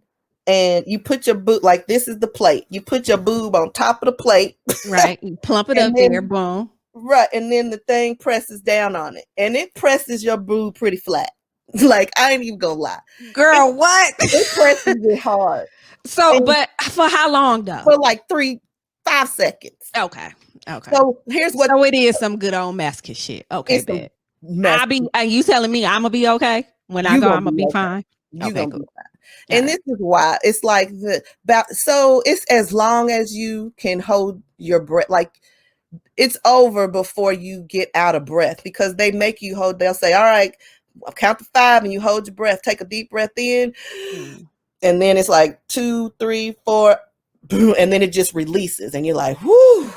and you put your boob, like this is the plate. You put your boob on top of the plate.
Right. You plump it up there, boom.
Right. And then the thing presses down on it. And it presses your boob pretty flat. Like, I ain't even gonna lie.
Girl, what?
It presses it hard.
So, but for how long though?
For like 5 5 seconds.
Okay.
So here's what.
So it is some good old masochist shit. Okay,
It's a
bet.
mess.
Are you telling me I'm gonna be okay when I
You
go?
gonna
I'm gonna
be
be
okay.
fine.
You
Okay,
gonna
cool.
be fine. And this is why it's like so it's as long as you can hold your breath, like it's over before you get out of breath, because they make you hold. They'll say, all right, I'll count to 5 and you hold your breath, take a deep breath in, and then it's like 2, 3, 4, and then it just releases and you're like, whoo.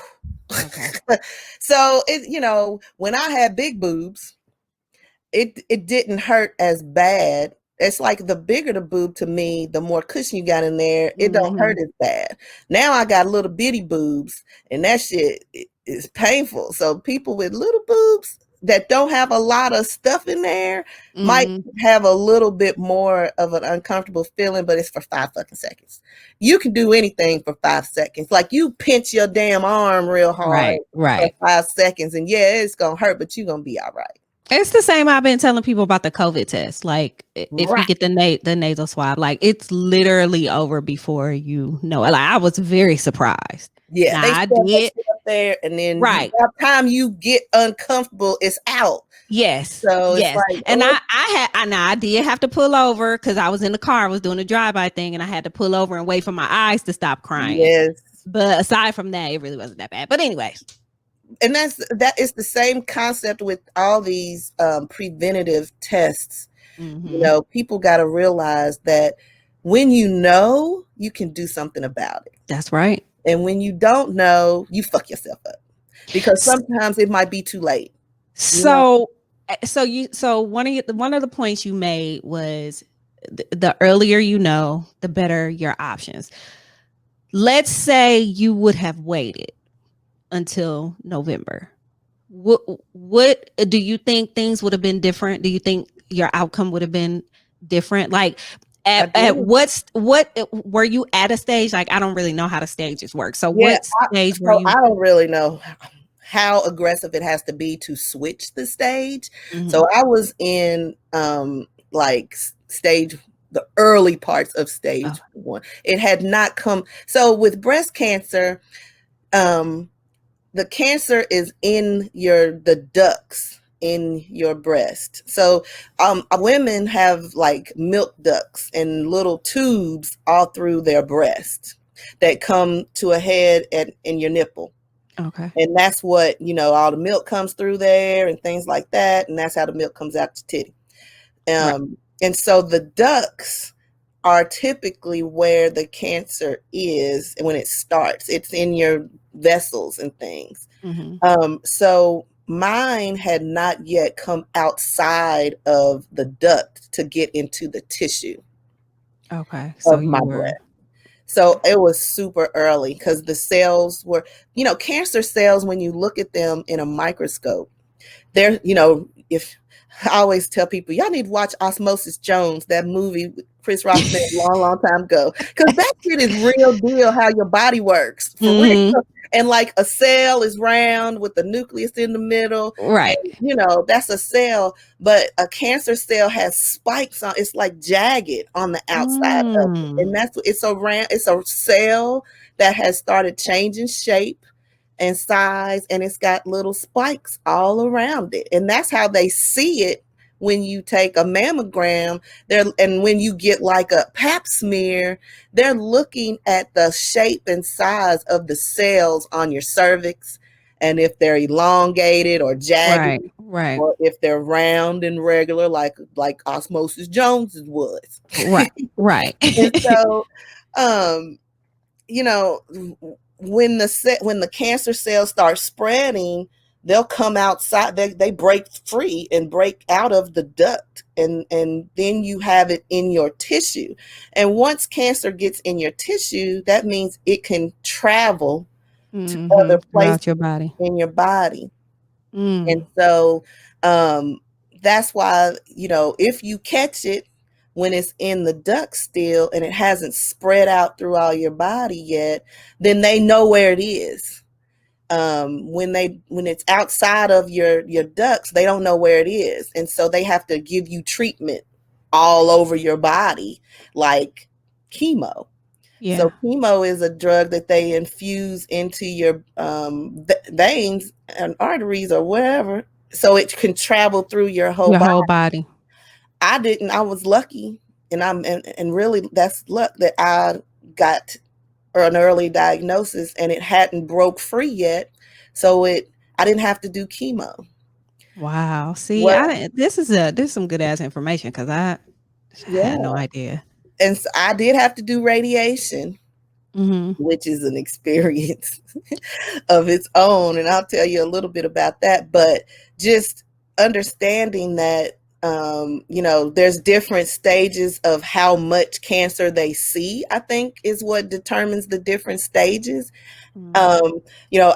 Okay.
So it, when I had big boobs, it didn't hurt as bad. It's like the bigger the boob to me, the more cushion you got in there, it don't hurt as bad. Now I got little bitty boobs, and that shit is painful. So people with little boobs that don't have a lot of stuff in there might have a little bit more of an uncomfortable feeling, but it's for 5 fucking seconds. You can do anything for 5 seconds. Like you pinch your damn arm real hard
Right.
for 5 seconds, and yeah, it's gonna hurt, but you're gonna be all right.
It's the same I've been telling people about the COVID test. Like if you get the nasal swab, like it's literally over before you know it. Like I was very surprised.
Yeah,
now,
they
I
still
did
up there, and then
right.
By the time you get uncomfortable, it's out.
Yes.
So
yes.
It's like,
and I did have to pull over because I was in the car, I was doing a drive-by thing, and I had to pull over and wait for my eyes to stop crying.
Yes.
But aside from that, it really wasn't that bad. But anyways.
And that is the same concept with all these preventative tests. People got to realize that when you know, you can do something about it.
That's right.
And when you don't know, you fuck yourself up, because sometimes it might be too late.
So one of the points you made was the earlier you know, the better your options. Let's say you would have waited until November. What do you think things would have been different? Do you think your outcome would have been different? Like at what were you at a stage? Like I don't really know how the stages work. So what stage were you?
I don't really know how aggressive it has to be to switch the stage. So I was in like stage, the early parts of stage 1. It had not come. So with breast cancer, the cancer is in the ducts in your breast. So women have like milk ducts and little tubes all through their breast that come to a head in your nipple.
Okay.
And that's what, all the milk comes through there and things like that. And that's how the milk comes out the titty. And so the ducts are typically where the cancer is when it starts. It's in your vessels and things. So mine had not yet come outside of the duct to get into the tissue.
Okay. So
of my breast. So it was super early, because the cells were, cancer cells, when you look at them in a microscope, they're, if I always tell people, y'all need to watch Osmosis Jones, that movie with Chris Rock made a long time ago, because that shit is real deal, how your body works for real. And like a cell is round with the nucleus in the middle.
Right.
And, that's a cell, but a cancer cell has spikes on. It's like jagged on the outside of it. And it's a cell that has started changing shape and size, and it's got little spikes all around it. And that's how they see it when you take a mammogram and when you get like a pap smear, they're looking at the shape and size of the cells on your cervix, and if they're elongated or jagged,
right,
or if they're round and regular, like Osmosis Jones's was.
Right.
And so, when the cancer cells start spreading, they'll come outside. They break free and break out of the duct, and then you have it in your tissue. And once cancer gets in your tissue, that means it can travel to other places in your body. And so that's why, if you catch it when it's in the duct still and it hasn't spread out through all your body yet, then they know where it is. When it's outside of your ducts, they don't know where it is. And so they have to give you treatment all over your body, like chemo.
Yeah.
So chemo is a drug that they infuse into your veins and arteries or wherever, so it can travel through your whole
Your
body.
whole body.
I didn't. I was lucky, and really that's luck that I got an early diagnosis and it hadn't broke free yet, so I didn't have to do chemo.
Wow. See,
What?
this is some good ass information because I
Yeah,
had no idea.
and so I did have to do radiation,
Mm-hmm.
which is an experience of its own, and I'll tell you a little bit about that. But just understanding that there's different stages of how much cancer they see, I think is what determines the different stages.
Mm-hmm.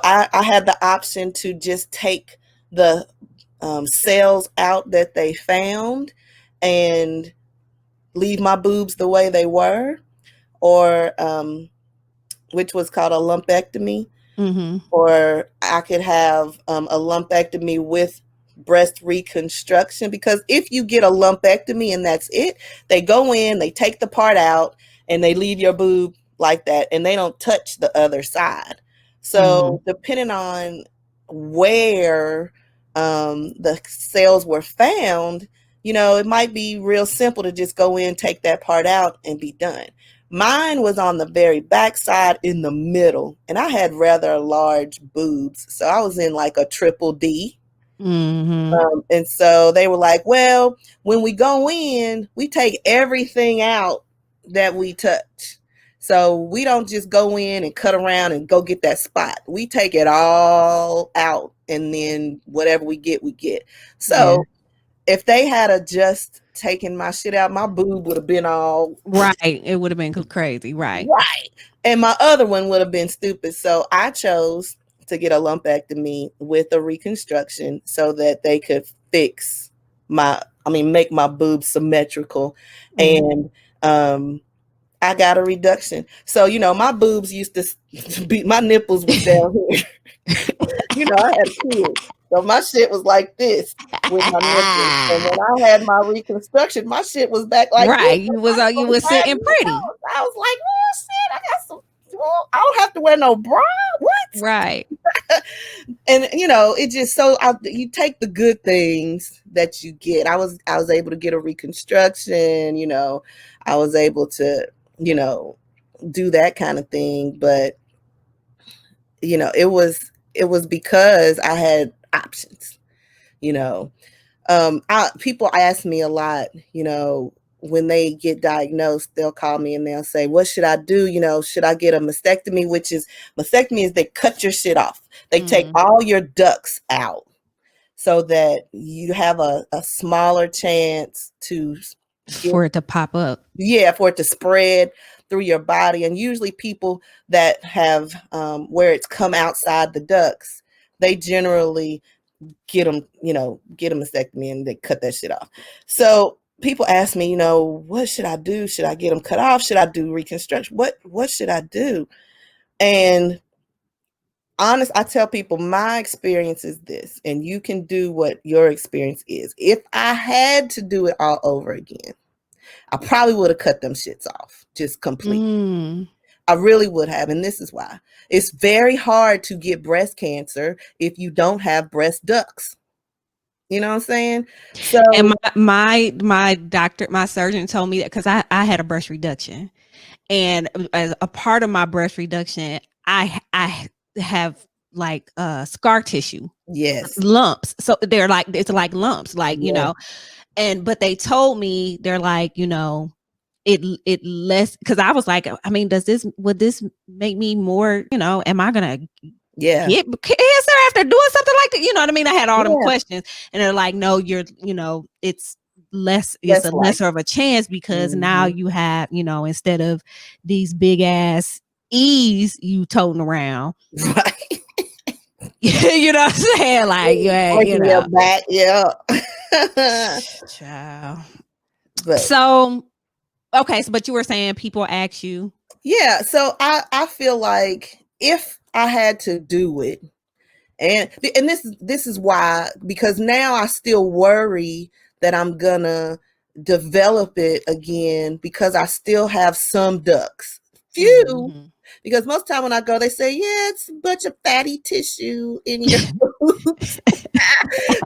I had the option to just take the cells out that they found and leave my boobs the way they were, or which was called a lumpectomy,
Mm-hmm.
or I could have a lumpectomy with breast reconstruction. Because if you get a lumpectomy and that's it, they go in, they take the part out, and they leave your boob like that, and they don't touch the other side. So depending on where the cells were found, it might be real simple to just go in, take that part out, and be done. Mine was on the very back side in the middle, and I had rather large boobs. So I was in like a triple D.
Mm-hmm.
And so they were like, well, when we go in, we take everything out that we touch. So we don't just go in and cut around and go get that spot. We take it all out, and then whatever we get, we get. So if they had just taken my shit out, my boob would have been all
Right. It would have been crazy. Right.
right. And my other one would have been stupid. So I chose to get a lumpectomy with a reconstruction so that they could make my boobs symmetrical.
Mm-hmm.
And I got a reduction. So, my boobs used to be, my nipples was down here. I had kids. So my shit was like this with my nipples. And when I had my reconstruction, my shit was back like this.
Right. You was sitting pretty.
I was like, oh shit, I got some. Well, I don't have to wear no bra. What?
Right.
And it just you take the good things that you get. I was able to get a reconstruction. I was able to do that kind of thing, but it was because I had options. People ask me a lot, when they get diagnosed, they'll call me and they'll say, what should I do? Should I get a mastectomy? Mastectomy is they cut your shit off. They take all your ducts out so that you have a smaller chance
for it to pop up.
Yeah, for it to spread through your body. And usually people that have where it's come outside the ducts, they generally get a mastectomy and they cut that shit off. So people ask me, what should I do? Should I get them cut off? Should I do reconstruction? What should I do? And I tell people my experience is this, and you can do what your experience is. If I had to do it all over again, I probably would have cut them shits off just completely. I really would have. And this is why. It's very hard to get breast cancer if you don't have breast ducts. You know what I'm saying? So,
and my doctor, my surgeon told me that because I had a breast reduction, and as a part of my breast reduction, I have like scar tissue,
yes,
lumps. So they're like, it's like lumps, like but they told me they're like, it less, because I was like, I mean, would this make me more, am I gonna get cancer after doing something like that? You know what I mean? I had all them questions, and they're like, no, it's less, it's a lesser of a chance because now you have, instead of these big ass E's you toting around.
Right.
You know what I'm saying? Like,
your back,
child.
But,
so okay, but you were saying people ask you.
Yeah, so I feel like if I had to do it, and this is why, because now I still worry that I'm gonna develop it again because I still have some ducts few,
Mhm.
because most time when I go, they say, yeah, it's a bunch of fatty tissue in your boobs.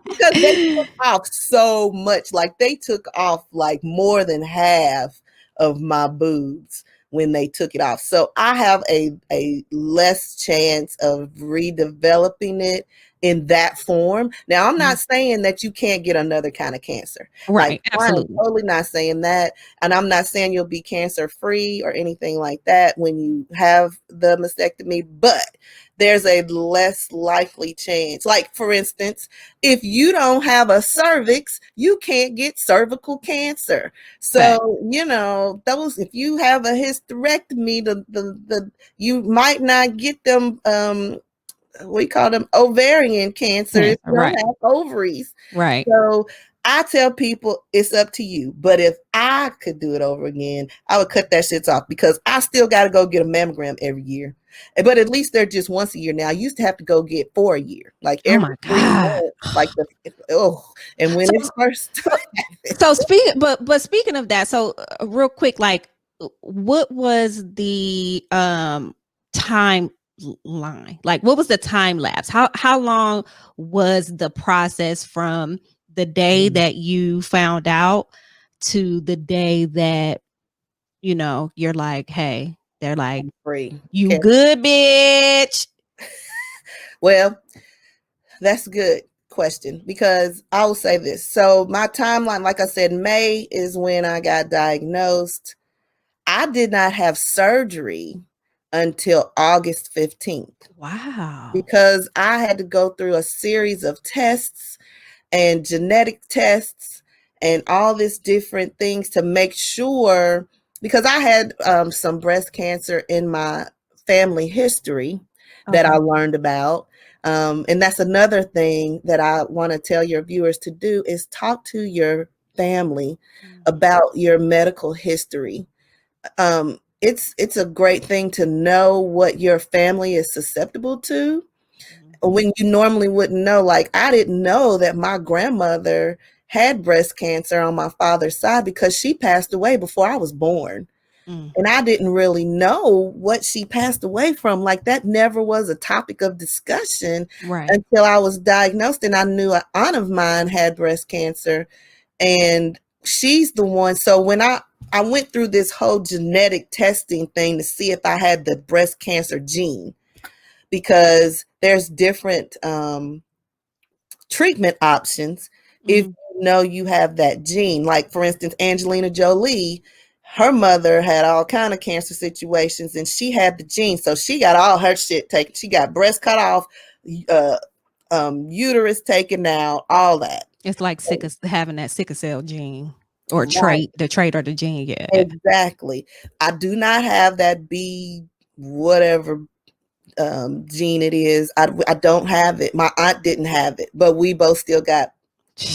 Because they took off so much. Like they took off like more than half of my boobs when they took it off. So I have a less chance of redeveloping it in that form. Now, I'm not saying that you can't get another kind of cancer. Like,
Right,
I am
absolutely.
totally not saying that. And I'm not saying you'll be cancer free or anything like that when you have the mastectomy, but there's a less likely chance. Like, for instance, if you don't have a cervix, you can't get cervical cancer.
Fact.
So, you know, those, if you have a hysterectomy, the you might not get them we call them ovarian cancer if
Cancer,
you don't
right,
have ovaries.
right.
So I tell people it's up to you. But if I could do it over again, I would cut that shit off because I still got to go get a mammogram every year. But at least they're just once a year now. I used to have to go get 4 a year, like
Oh
every
my
3 months.
God.
Like and when
So
it's first,
so speaking of that, so real quick, like what was the time line? Like what was the time lapse? How long was the process from the day that you found out to the day that you're like, hey, they're like,
free.
you
Okay.
good, bitch?
Well, that's a good question because I will say this. So my timeline, like I said, May is when I got diagnosed. I did not have surgery until August 15th
Wow.
because I had to go through a series of tests and genetic tests and all these different things to make sure, because I had some breast cancer in my family history that I
Okay.
learned about. And that's another thing that I want to tell your viewers to do is talk to your family
Mhm.
about your medical history. It's a great thing to know what your family is susceptible to
Mhm.
when you normally wouldn't know. Like I didn't know that my grandmother had breast cancer on my father's side because she passed away before I was born.
Mm.
And I didn't really know what she passed away from. Like that never was a topic of discussion
Right.
until I was diagnosed. And I knew an aunt of mine had breast cancer and she's the one. So when I went through this whole genetic testing thing to see if I had the breast cancer gene, because there's different treatment options if
Mhm.
you know you have that gene. Like for instance, Angelina Jolie, her mother had all kind of cancer situations and she had the gene, so she got all her shit taken. She got breast cut off, uh, uterus taken out, all that.
It's like having that sickle cell gene or
Right,
trait, the trait or the gene. Yeah.
exactly. I do not have that B whatever gene it is. I don't have it. My aunt didn't have it, but we both still got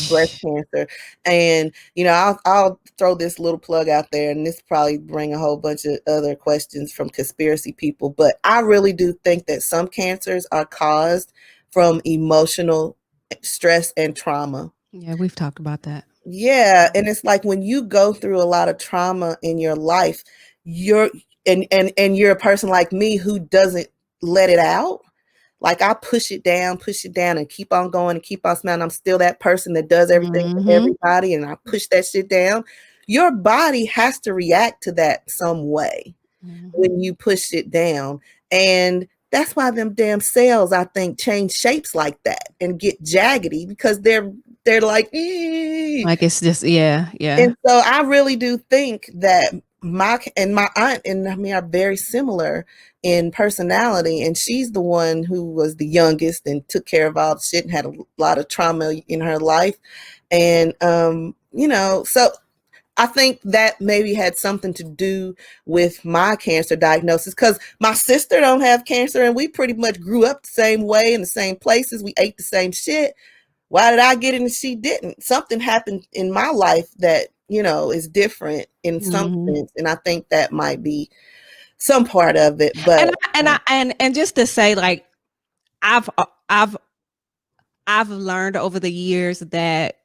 breast cancer. And I'll throw this little plug out there, and this probably bring a whole bunch of other questions from conspiracy people, but I really do think that some cancers are caused from emotional stress and trauma.
Yeah, we've talked about that.
Yeah, and it's like when you go through a lot of trauma in your life, you're and you're a person like me who doesn't let it out. Like I push it down and keep on going and keep on smiling. I'm still that person that does everything for
Mhm.
everybody and I push that shit down. Your body has to react to that some way
Mhm.
when you push it down. And that's why them damn cells, I think, change shapes like that and get jaggedy because they're like, "Ee."
Like it's just yeah.
And so I really do think that my aunt and me are very similar in personality, and she's the one who was the youngest and took care of all the shit and had a lot of trauma in her life. And so I think that maybe had something to do with my cancer diagnosis because my sister don't have cancer and we pretty much grew up the same way in the same places. We ate the same shit. Why did I get it and she didn't? Something happened in my life that, is different in some
Mhm.
sense. And I think that might be some part of it.
And
But
and just to say, like, I've uh, I've I've learned over the years that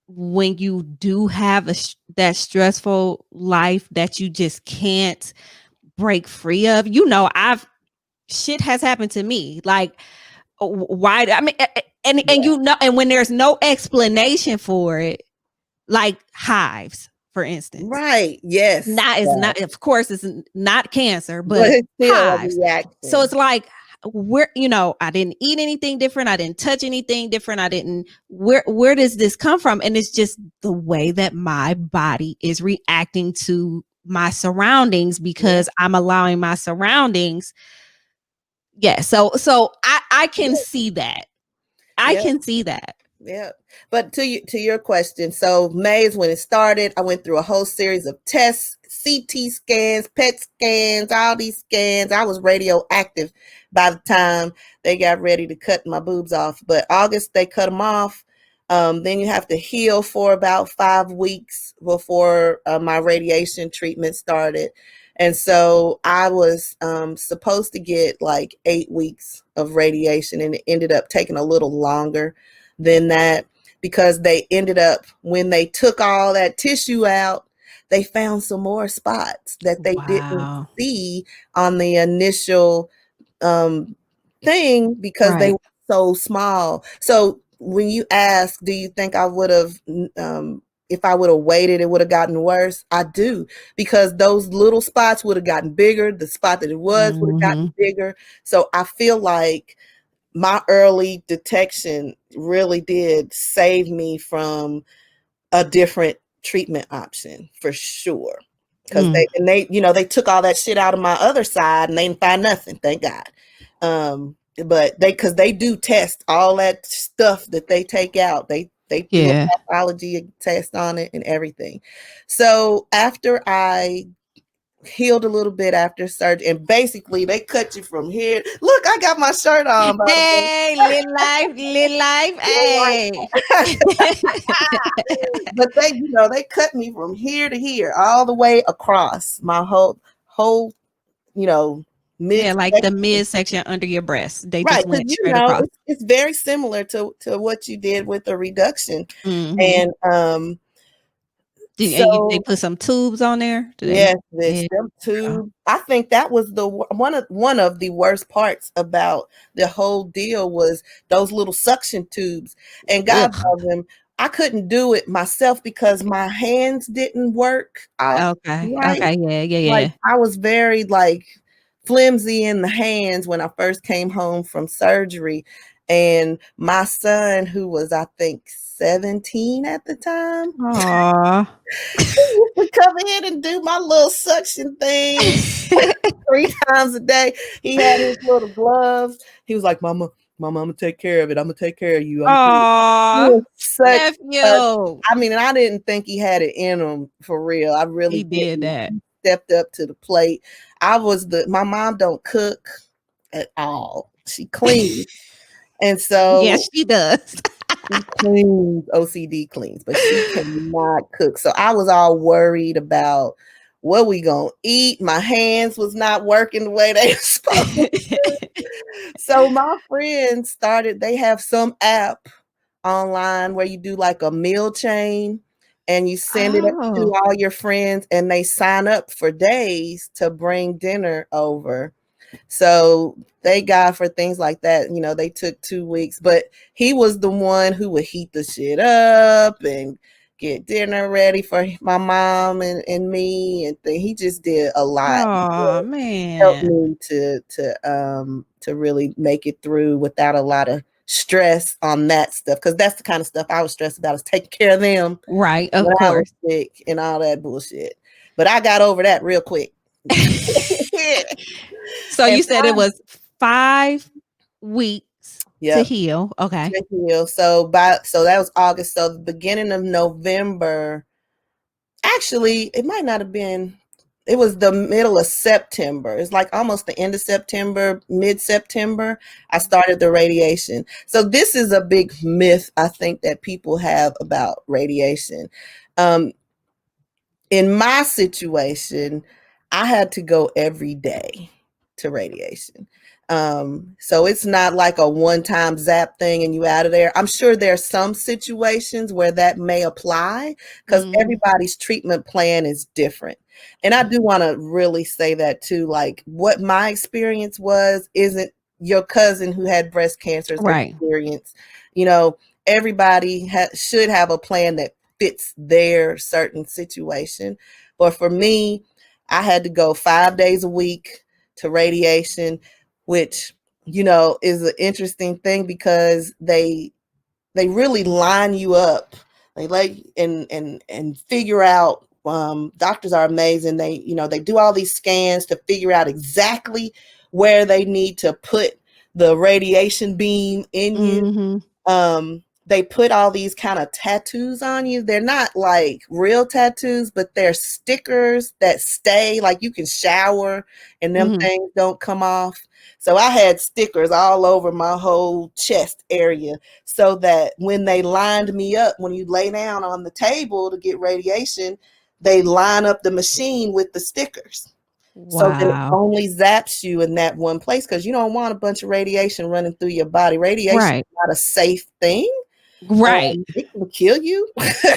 when you do have that stressful life that you just can't break free of. Shit has happened to me. Like, why? I mean, and you know, and when there's no explanation for it, like hives, for instance.
Right. Yes.
Not of course it's not cancer,
But
but
it's still a
hives.
reaction.
So it's like I didn't eat anything different, I didn't touch anything different, where does this come from? And it's just the way that my body is reacting to my surroundings, because I'm allowing my surroundings. So I can see that. I can see that.
Yeah. But to your question, so May is when it started. I went through a whole series of tests, CT scans, PET scans, all these scans. I was radioactive by the time they got ready to cut my boobs off. But August, they cut them off. Then you have to heal for about 5 weeks before my radiation treatment started. And so I was supposed to get like 8 weeks of radiation, and it ended up taking a little longer than that, because they ended up, when they took all that tissue out, they found some more spots that they didn't see on the initial thing, because they were so small. So when you ask, do you think I would have, if I would have waited, it would have gotten worse? I do, because those little spots would have gotten bigger. The spot that it was would have gotten bigger. So I feel like my early detection really did save me from a different treatment option for sure. Because they took all that shit out of my other side and they didn't find nothing, thank God. But because they do test all that stuff that they take out. They do a pathology test on it and everything. So after I healed a little bit after surgery, and basically they cut you from here. Look, I got my shirt on.
Hey, live life. Hey.
But they cut me from here to here, all the way across my whole mid.
Like the midsection under your breast. They just went straight across.
It's very similar to what you did with the reduction. And
they put some tubes on there?
Yes, them tubes. I think that was one of the worst parts about the whole deal, was those little suction tubes. And God love them, I couldn't do it myself because my hands didn't work.
Okay. Yeah.
Like, I was very flimsy in the hands when I first came home from surgery. And my son, who was, I think, 17 at the time, he would come in and do my little suction thing 3 times a day. He had his little gloves. He was like, Mama, I'm gonna take care of it. I'm gonna take care of you.
Nephew.
I mean, I didn't think he had it in him for real. I really
did that.
He stepped up to the plate. My mom don't cook at all. She cleans. And so
yes, she does.
she cleans, OCD cleans, but she cannot cook. So I was all worried about what we gonna eat. My hands was not working the way they were supposed to. So my friends they have some app online where you do like a meal chain, and you send it up to all your friends, and they sign up for days to bring dinner over. So thank God for things like that. They took 2 weeks, but he was the one who would heat the shit up and get dinner ready for my mom and me, and he just did a lot.
Oh man,
helped me to really make it through without a lot of stress on that stuff, because that's the kind of stuff I was stressed about, is taking care of them,
right? Of
when
course,
I was sick and all that bullshit. But I got over that real quick.
So you said it was 5 weeks to heal. Okay.
To heal. So that was August. So the beginning of November, actually, it might not have been, it was the middle of September. It's like almost the end of September, mid-September, I started the radiation. So this is a big myth, I think, that people have about radiation. In my situation, I had to go every day to radiation. So it's not like a one-time zap thing and you out of there. I'm sure there's some situations where that may apply because everybody's treatment plan is different. And I do want to really say that too. Like what my experience was isn't your cousin who had breast cancer's
Right.
experience. You know, everybody should have a plan that fits their certain situation. But for me, I had to go 5 days a week to radiation, which, you know, is an interesting thing because they really line you up. They like and figure out, doctors are amazing. They, you know, they do all these scans to figure out exactly where they need to put the radiation beam in you. They put all these kind of tattoos on you. They're not like real tattoos, but they're stickers that stay. Like you can shower and them things don't come off. So I had stickers all over my whole chest area so that when they lined me up, when you lay down on the table to get radiation, they line up the machine with the stickers. So that it
Wow.
only zaps you in that one place because you don't want a bunch of radiation running through your body. Radiation
Right.
is not a safe thing.
Right.
It can kill you.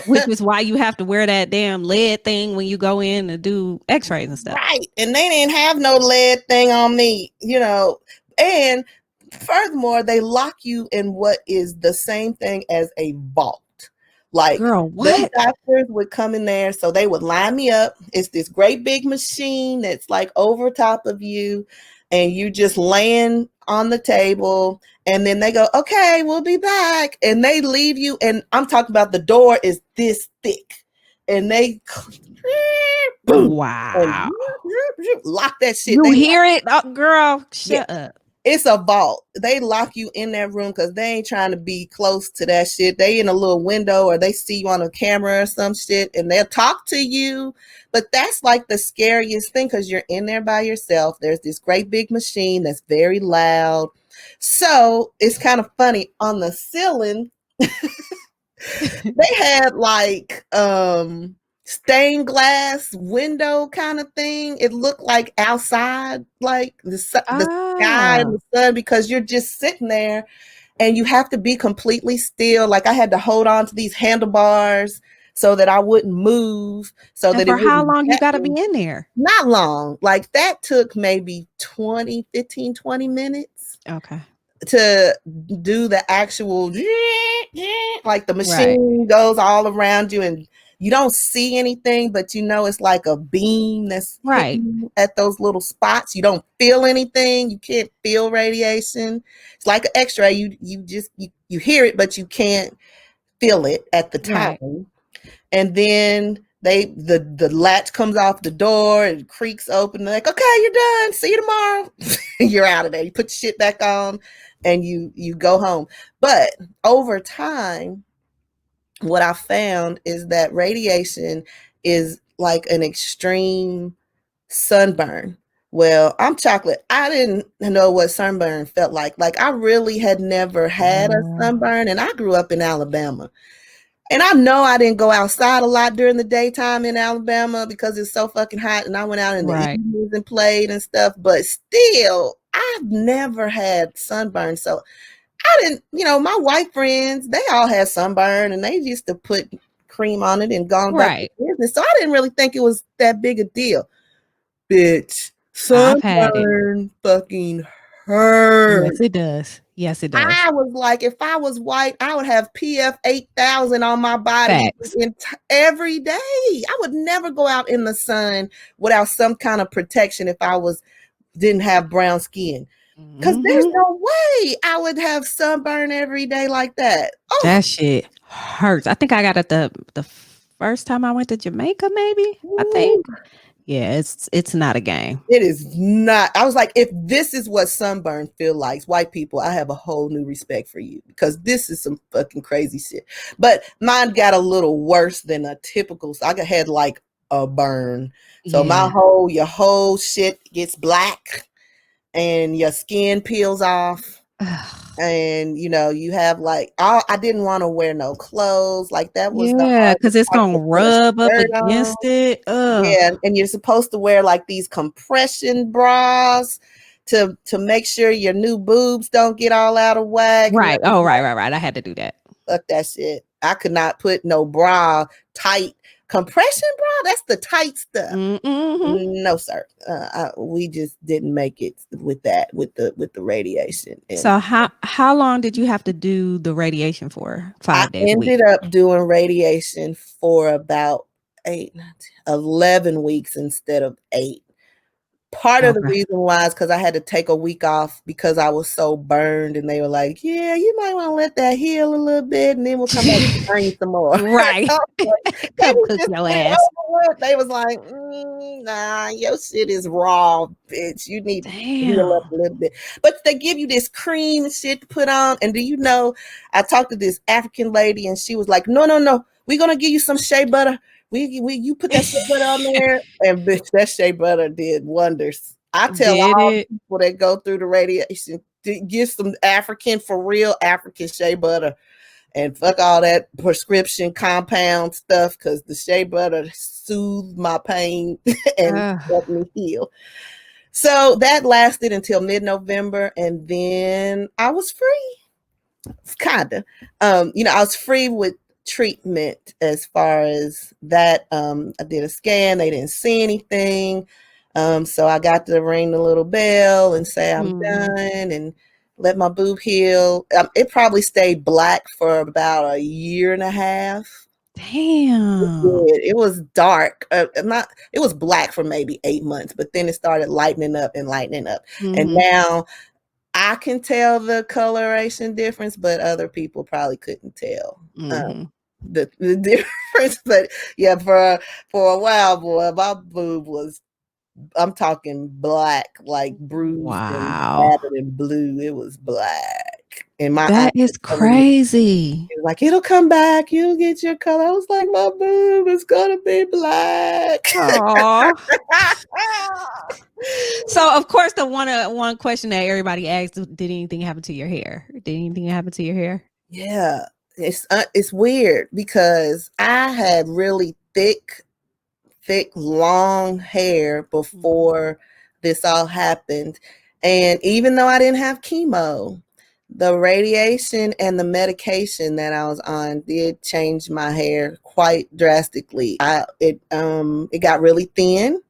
Which is why you have to wear that damn lead thing when you go in and do x-rays and stuff.
Right. And they didn't have no lead thing on me, you know. And furthermore, they lock you in what is the same thing as a vault. Like
Girl,
them
what?
doctors would come in there, so they would line me up. It's this great big machine that's like over top of you, and you just laying on the table. And then they go, okay, we'll be back. And they leave you. And I'm talking about the door is this thick. And they boom,
Wow.
and lock that shit.
You
They
hear it? Oh, girl,
yeah,
shut up.
it's a vault. They lock you in that room because they ain't trying to be close to that shit. They in a little window or they see you on a camera or some shit and they'll talk to you. But that's like the scariest thing because you're in there by yourself. There's this great big machine that's very loud. So it's kind of funny. On the ceiling, they had like stained glass window kind of thing. It looked like outside, like the sky and the sun, because you're just sitting there and you have to be completely still. Like I had to hold on to these handlebars so that I wouldn't move. So
And
that
for
it
how
wouldn't
long you
zap
got to
me.
be in there?
Not long. Like that took maybe 15, 20 minutes
Okay.
to do the actual, like the
Right.
machine goes all around you and you don't see anything, but you know it's like a beam that's
Right.
hitting you at those little spots. You don't feel anything. You can't feel radiation. It's like an X-ray. You just you hear it, but you can't feel it at the time.
Right.
And then the latch comes off the door and creaks open. They're like, okay, you're done. See you tomorrow. You're out of there. You put your shit back on and you go home. But over time, what I found is that radiation is like an extreme sunburn. Well, I'm chocolate. I didn't know what sunburn felt like. Like I really had never had a sunburn and I grew up in Alabama. And I know I didn't go outside a lot during the daytime in Alabama because it's so fucking hot. And I went out in the
Right.
evenings and played and stuff. But still, I've never had sunburn. So I didn't, you know, my white friends, they all had sunburn and they used to put cream on it and gone back to
Right.
business. So I didn't really think it was that big a deal. Bitch,
I've had it.
sunburn fucking hurt.
Yes, it does. Yes, it does.
I was like, if I was white, I would have PF 8,000 on my body
Facts.
every day. I would never go out in the sun without some kind of protection if I didn't have brown skin. Because there's no way I would have sunburn every day like that. Oh,
That shit hurts. I think I got it the first time I went to Jamaica, maybe. I think. Yeah, it's not a game.
it is not. I was like, if this is what sunburn feel like, white people, I have a whole new respect for you because this is some fucking crazy shit. But mine got a little worse than a typical. So I had like a burn. So
Yeah.
your whole shit gets black and your skin peels off. And you know, you have like I didn't want to wear no clothes. Like that was the
Yeah,
hardest
because it's
part,
gonna
to put a
rub up
shirt
against
on.
it.
Yeah, and you're supposed to wear like these compression bras to make sure your new boobs don't get all out of whack.
Right. Oh, right. I had to do that.
Fuck that shit. I could not put no bra, tight compression bra. That's the tight stuff.
Mm-hmm.
No, sir. We just didn't make it with that, with the radiation. And
so how long did you have to do the radiation for? 5 days a week?
I ended up doing radiation for about 11 weeks instead of 8. Part of the reason why is because I had to take a week off because I was so burned, and they were like, "Yeah, you might want to let that heal a little bit, and then we'll come back and burn you some more."
Right. Come cook your ass.
They was like, "Nah, your shit is raw, bitch. You need to heal up a little bit." But they give you this cream shit to put on, and do you know? I talked to this African lady, and she was like, "No, we're gonna give you some shea butter. You put that shea butter on there," and bitch, that shea butter did wonders. I tell all people that go through the radiation to get some African, for real African shea butter, and fuck all that prescription compound stuff, because the shea butter soothed my pain and helped me heal. So that lasted until mid-November, and then I was free. Kinda. I was free with treatment as far as that. I did a scan, they didn't see anything. So I got to ring the little bell and say I'm done and let my boob heal. It probably stayed black for about a year and a half.
Damn.
It was dark. It was black for maybe 8 months, but then it started lightening up. And now I can tell the coloration difference, but other people probably couldn't tell the difference. But yeah, for a while, boy, my boob was, I'm talking black, like bruised and battered and blue. It was black. And
that is crazy.
Like, it'll come back. You'll get your color. I was like, my boob is gonna be black.
So of course, the one question that everybody asks: did anything happen to your hair?
Yeah, it's weird because I had really thick, long hair before this all happened, and even though I didn't have chemo, the radiation and the medication that I was on did change my hair quite drastically. It got really thin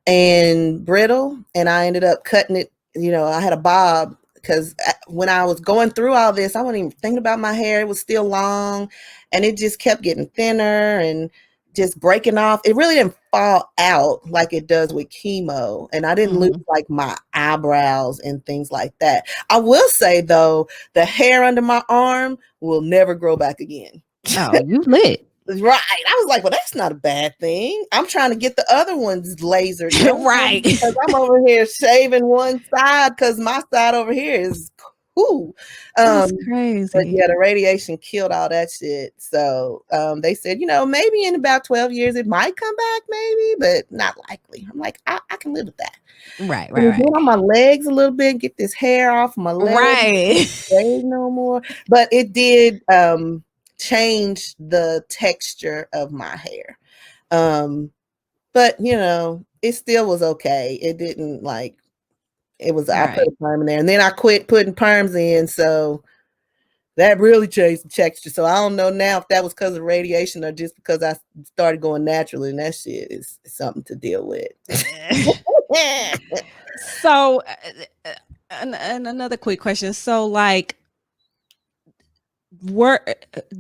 and brittle, and I ended up cutting it. I had a bob because when I was going through all this, I wasn't even thinking about my hair. It was still long, and it just kept getting thinner and just breaking off. It really didn't fall out like it does with chemo, and I didn't lose like my eyebrows and things like that. I will say though, the hair under my arm will never grow back again.
Oh, you lit.
Right. I was like, well, that's not a bad thing. I'm trying to get the other ones lasered.
Right.
Because I'm over here shaving one side because my side over here is cool.
That's crazy.
But yeah, the radiation killed all that shit. So they said, maybe in about 12 years it might come back, maybe, but not likely. I'm like, I can live with that.
Right.
Do it on my legs a little bit, get this hair off my legs.
Right.
No more. But it did change the texture of my hair. But it still was okay. It didn't it was, I put a perm in there, and then I quit putting perms in. So that really changed the texture. So I don't know now if that was because of radiation or just because I started going naturally, and that shit is something to deal with.
So, and another quick question. So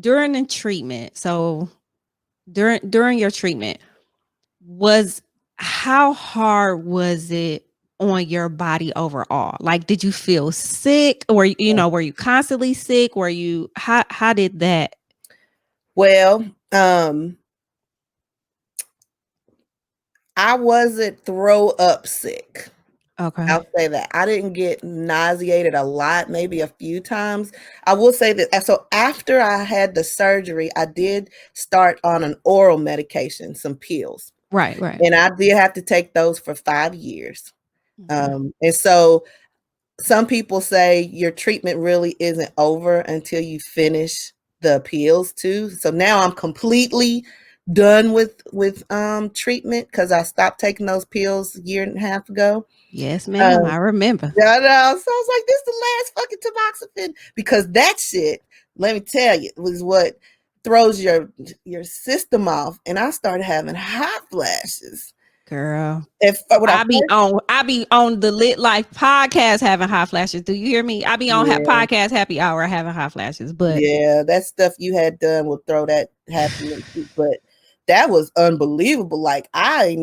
during the treatment, so during your treatment, how hard was it on your body overall? Like, did you feel sick, or were you constantly sick? How did that?
Well, I wasn't throw up sick.
Okay.
I'll say that. I didn't get nauseated a lot, maybe a few times. I will say that. So after I had the surgery, I did start on an oral medication, some pills.
Right.
And I did have to take those for 5 years. And so some people say your treatment really isn't over until you finish the pills too. So now I'm completely done with treatment because I stopped taking those pills a year and a half ago.
Yes, ma'am. I remember.
Yeah, I know. So I was like, this is the last fucking tamoxifen, because that shit, let me tell you, was what throws your system off. And I started having hot flashes.
Girl.
If when
I be on the Lit Life podcast having hot flashes. Do you hear me? I be on podcast happy hour having hot flashes. But
yeah, that stuff you had done will throw that happening. But that was unbelievable. Like I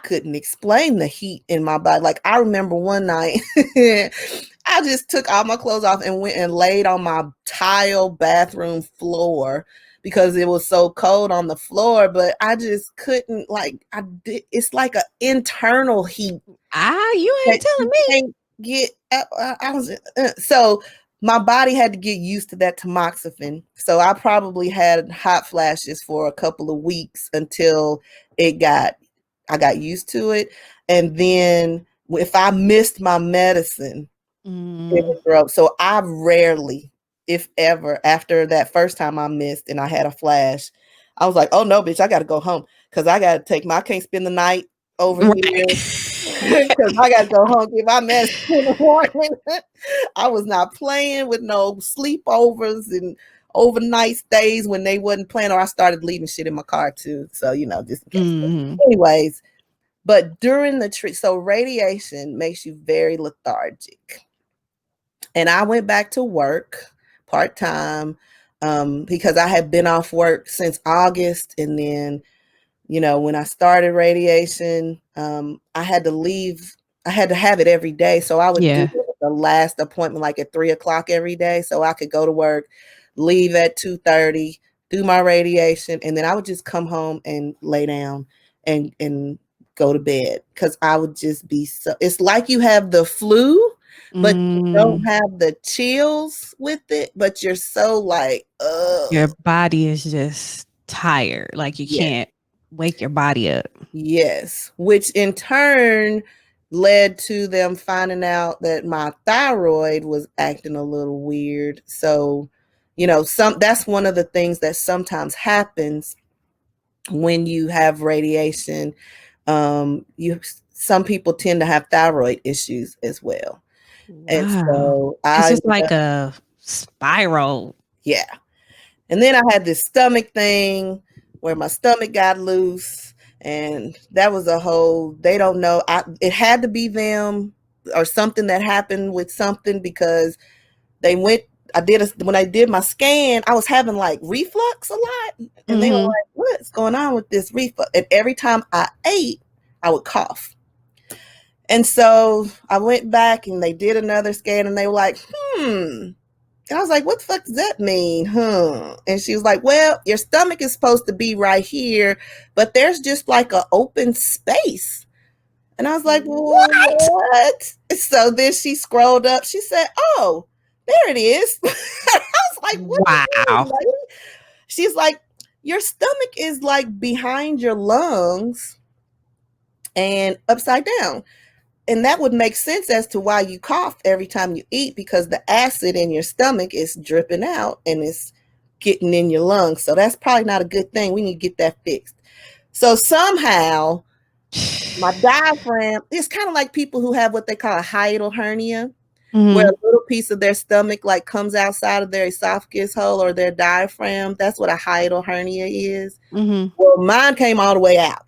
couldn't explain the heat in my body. Like I remember one night I just took all my clothes off and went and laid on my tile bathroom floor because it was so cold on the floor, but I just couldn't, like, it's like an internal heat.
You ain't telling me.
Can't get I was so my body had to get used to that tamoxifen. So I probably had hot flashes for a couple of weeks until I got used to it. And then if I missed my medicine, it would throw up. So I rarely, if ever, after that first time I missed and I had a flash, I was like, oh no, bitch, I got to go home because I can't spend the night over here because I got to go home, get my medicine in the morning. I was not playing with no sleepovers and overnight stays when they wasn't playing, or I started leaving shit in my car too. So, just in case. Anyways, but during the so radiation makes you very lethargic. And I went back to work part-time because I had been off work since August. And then, when I started radiation, I had to leave. I had to have it every day. So I would do the last appointment like at 3:00 every day. So I could go to work, leave at 2:30, do my radiation. And then I would just come home and lay down and go to bed. Cause I would just be it's like you have the flu, but you don't have the chills with it, but you're so like,
your body is just tired. Like you can't wake your body up.
Yes. Which in turn led to them finding out that my thyroid was acting a little weird. So, that's one of the things that sometimes happens when you have radiation. Some people tend to have thyroid issues as well.
Wow.
And so
it's just like a spiral.
Yeah. And then I had this stomach thing where my stomach got loose, and that was they don't know. It had to be them or something that happened with something, because when I did my scan, I was having like reflux a lot. And they were like, what's going on with this reflux? And every time I ate, I would cough. And so I went back and they did another scan, and they were like, And I was like, what the fuck does that mean? And she was like, well, your stomach is supposed to be right here, but there's just like an open space. And I was like, what? So then she scrolled up. She said, oh, there it is. I was like, what? Wow. She's like, your stomach is like behind your lungs and upside down. And that would make sense as to why you cough every time you eat, because the acid in your stomach is dripping out and it's getting in your lungs. So that's probably not a good thing. We need to get that fixed. So somehow my diaphragm, it's kind of like people who have what they call a hiatal hernia, where a little piece of their stomach like comes outside of their esophagus hole or their diaphragm. That's what a hiatal hernia is. Well, mine came all the way out.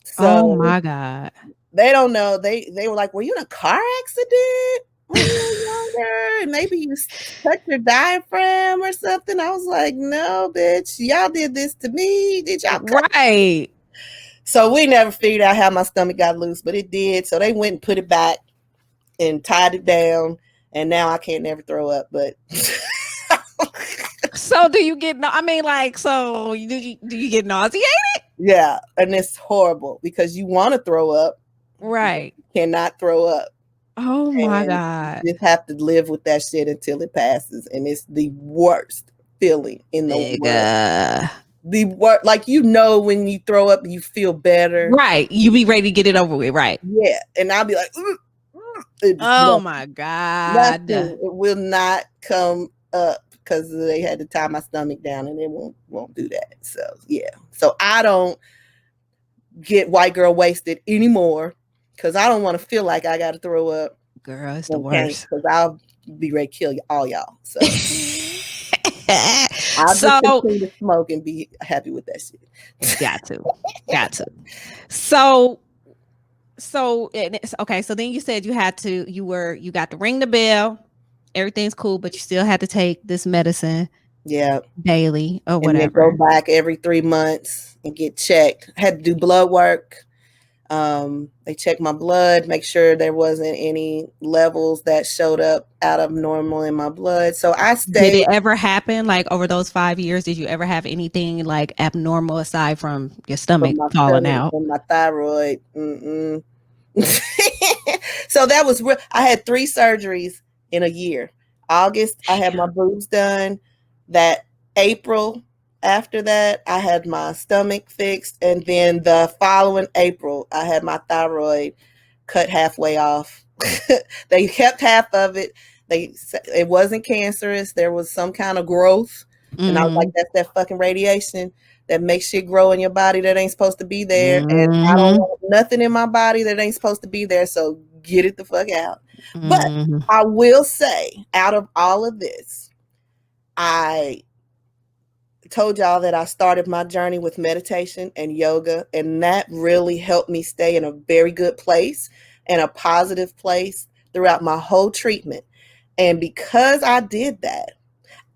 So,
oh my God.
They don't know. They were like, were you in a car accident when you were younger? Maybe you touched your diaphragm or something. I was like, no, bitch. Y'all did this to me. Did y'all?
Right.
So we never figured out how my stomach got loose, but it did. So they went and put it back and tied it down. And now I can't never throw up. But
so do you get, so do you get nauseated?
Yeah. And it's horrible because you want to throw up.
Right.
You cannot throw up.
Oh my God.
You just have to live with that shit until it passes. And it's the worst feeling in the world. The worst, like, when you throw up, you feel better.
Right. You be ready to get it over with. Right.
Yeah. And I'll be like,
oh my God.
Nothing. It will not come up because they had to tie my stomach down, and it won't do that. So yeah, so I don't get white girl wasted anymore because I don't want to feel like I got to throw up.
Girl, it's the worst.
Because I'll be ready to kill all y'all. So I'll just
So
continue to smoke and be happy with that shit.
got to. So okay. So then you said you got to ring the bell. Everything's cool, but you still had to take this medicine.
Yeah.
Daily or whatever.
And then go back every 3 months and get checked. Had to do blood work. They checked my blood, make sure there wasn't any levels that showed up out of normal in my blood. So I stayed.
Did it ever happen, like over those 5 years? Did you ever have anything like abnormal aside from your stomach falling out?
And my thyroid. So that was real. I had 3 surgeries in a year. August, I had my boobs done. That April, after that, I had my stomach fixed. And then the following April, I had my thyroid cut halfway off. They kept half of it. It wasn't cancerous. There was some kind of growth. And I was like, that's that fucking radiation that makes shit grow in your body that ain't supposed to be there. And I don't want nothing in my body that ain't supposed to be there. So get it the fuck out. But I will say, out of all of this, I told y'all that I started my journey with meditation and yoga, and that really helped me stay in a very good place and a positive place throughout my whole treatment. And because I did that,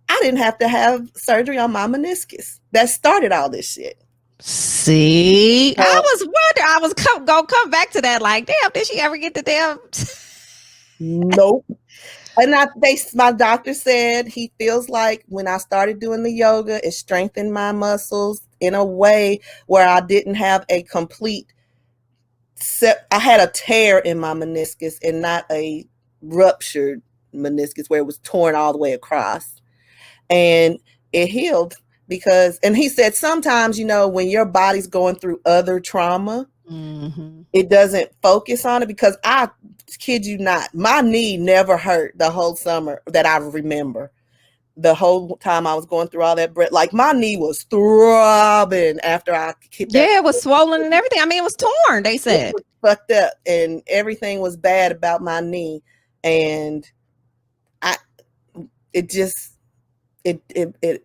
I didn't have to have surgery on my meniscus. That started all this shit.
See, I was wondering, I was gonna come back to that. Like, damn, did she ever get the damn?
Nope. And my doctor said he feels like when I started doing the yoga, it strengthened my muscles in a way where I didn't have a complete I had a tear in my meniscus and not a ruptured meniscus where it was torn all the way across. And it healed and he said sometimes, when your body's going through other trauma, it doesn't focus on it, because I kid you not, my knee never hurt the whole summer that I remember. The whole time I was going through all that like my knee was throbbing after I hit that.
Yeah, it was swollen and everything. I mean, it was torn, they said.
It was fucked up and everything was bad about my knee. And it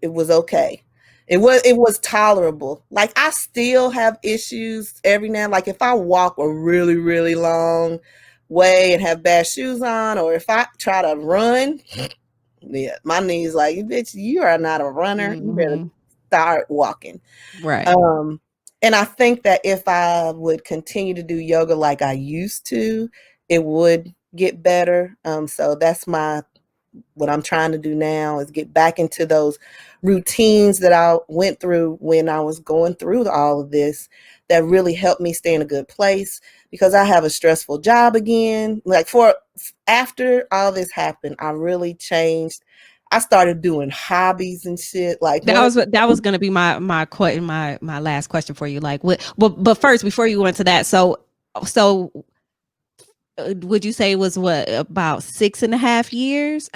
was okay. It was tolerable. Like, I still have issues every now and then. Like, if I walk a really, really long way and have bad shoes on, or if I try to run, yeah, my knee's like, bitch, you are not a runner. You better start walking.
Right.
And I think that if I would continue to do yoga like I used to, it would get better. So that's what I'm trying to do now, is get back into those routines that I went through when I was going through all of this, that really helped me stay in a good place, because I have a stressful job again. Like, after all this happened, I really changed. I started doing hobbies and shit. Like,
that was going to be my last question for you. Like, but first, before you went to that, so would you say it was about 6.5 years?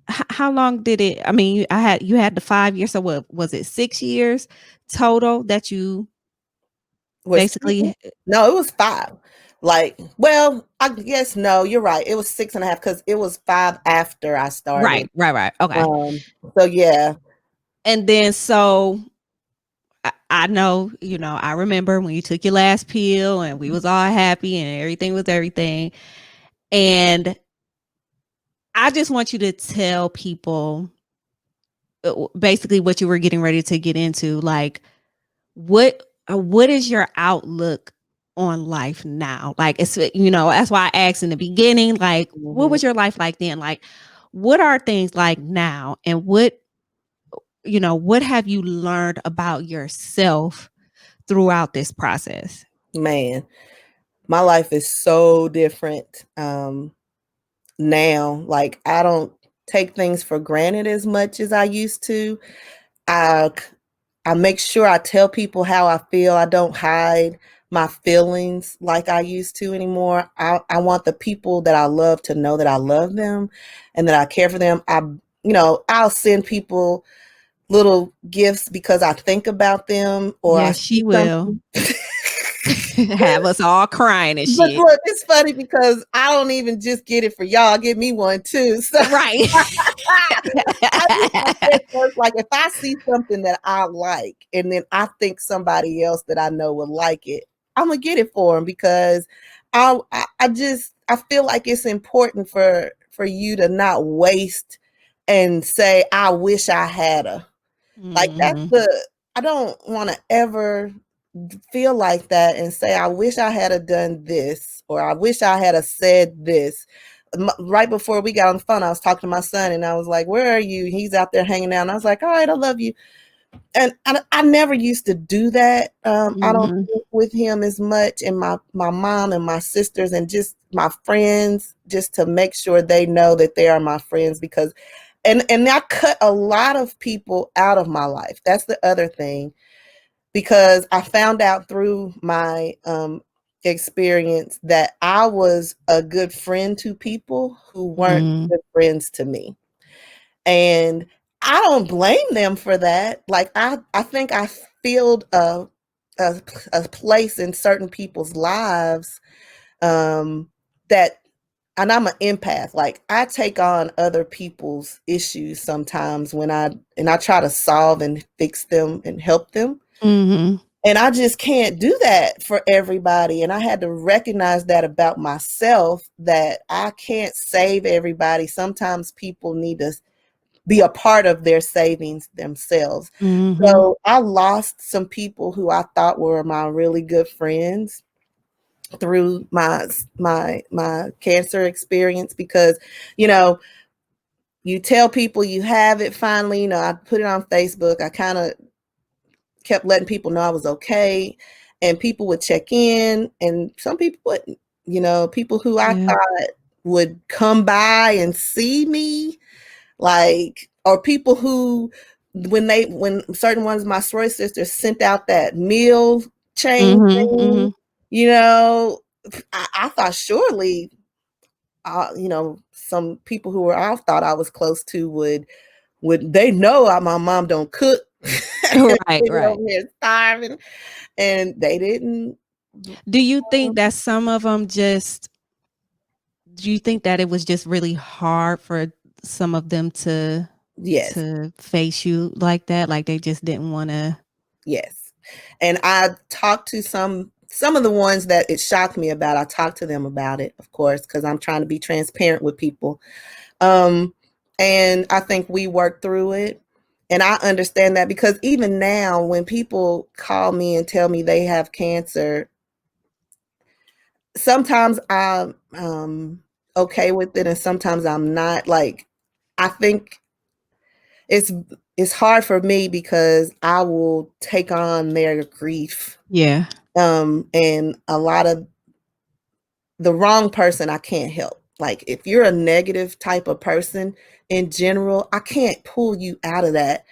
How long did it? I mean, you had the 5 years. So what was it? 6 years total that you basically?
No, it was 5. Like, well, I guess no, you're right. It was 6.5 because it was 5 after I started.
Right. Okay.
So yeah,
and then so. I know, I remember when you took your last pill and we was all happy and everything was everything. And I just want you to tell people basically what you were getting ready to get into. Like, what is your outlook on life now? Like, it's, that's why I asked in the beginning, like, what was your life like then? Like, what are things like now? And what have you learned about yourself throughout this process?
Man, my life is so different now. Like, I don't take things for granted as much as I used to. I make sure I tell people how I feel. I don't hide my feelings like I used to anymore. I want the people that I love to know that I love them and that I care for them. I'll send people little gifts because I think about them, or I
Yes,
see
she will.
something.
Have us all crying and
But
shit.
look, it's funny because I don't even just get it for y'all. Give me one too. So
Right.
I said first, like if I see something that I like, and then I think somebody else that I know would like it, I'm gonna get it for them because I feel like it's important for you to not waste and say I wish I had a. Like
Mhm.
I don't want to ever feel like that and say I wish I had a done this, or I wish I had a said this. Right before we got on the phone, I was talking to my son and I was like, "Where are you?" He's out there hanging out, and I was like, "All right, I love you." And I never used to do that. I don't
Mhm.
think with him as much, and my mom and my sisters and just my friends, just to make sure they know that they are my friends, because and I cut a lot of people out of my life. That's the other thing, because I found out through my experience that I was a good friend to people who weren't
Mm.
good friends to me. And I don't blame them for that. Like I think I filled a, a place in certain people's lives, that, and I'm an empath. Like I take on other people's issues sometimes and I try to solve and fix them and help them.
Mhm.
And I just can't do that for everybody. And I had to recognize that about myself, that I can't save everybody. Sometimes people need to be a part of their savings themselves.
Mhm.
So I lost some people who I thought were my really good friends through my cancer experience, because you know you tell people you have it finally. I put it on Facebook. I kind of kept letting people know I was okay, and people would check in, and some people wouldn't. People who I
Yeah.
thought would come by and see me, like, or people who, when certain ones of my sorority sisters sent out that meal chain
Mhm.
thing,
Mhm.
you know, I thought surely, some people who I thought I was close to would they know my mom don't cook,
Right,
sitting
right.
over here starving, and they didn't.
Do you think that some of them just do you think that it was just really hard for some of them
Yes,
to face you like that? Like they just didn't want to.
yes. And I talked to some of the ones that it shocked me about. I talked to them about it, of course, because I'm trying to be transparent with people. Um, and I think we worked through it. And I understand that, because even now, when people call me and tell me they have cancer, sometimes I'm okay with it, and sometimes I'm not. Like, I think it's it's hard for me because I will take on their grief.
Yeah.
And a lot of the wrong person I can't help. Like if you're a negative type of person in general, I can't pull you out of that.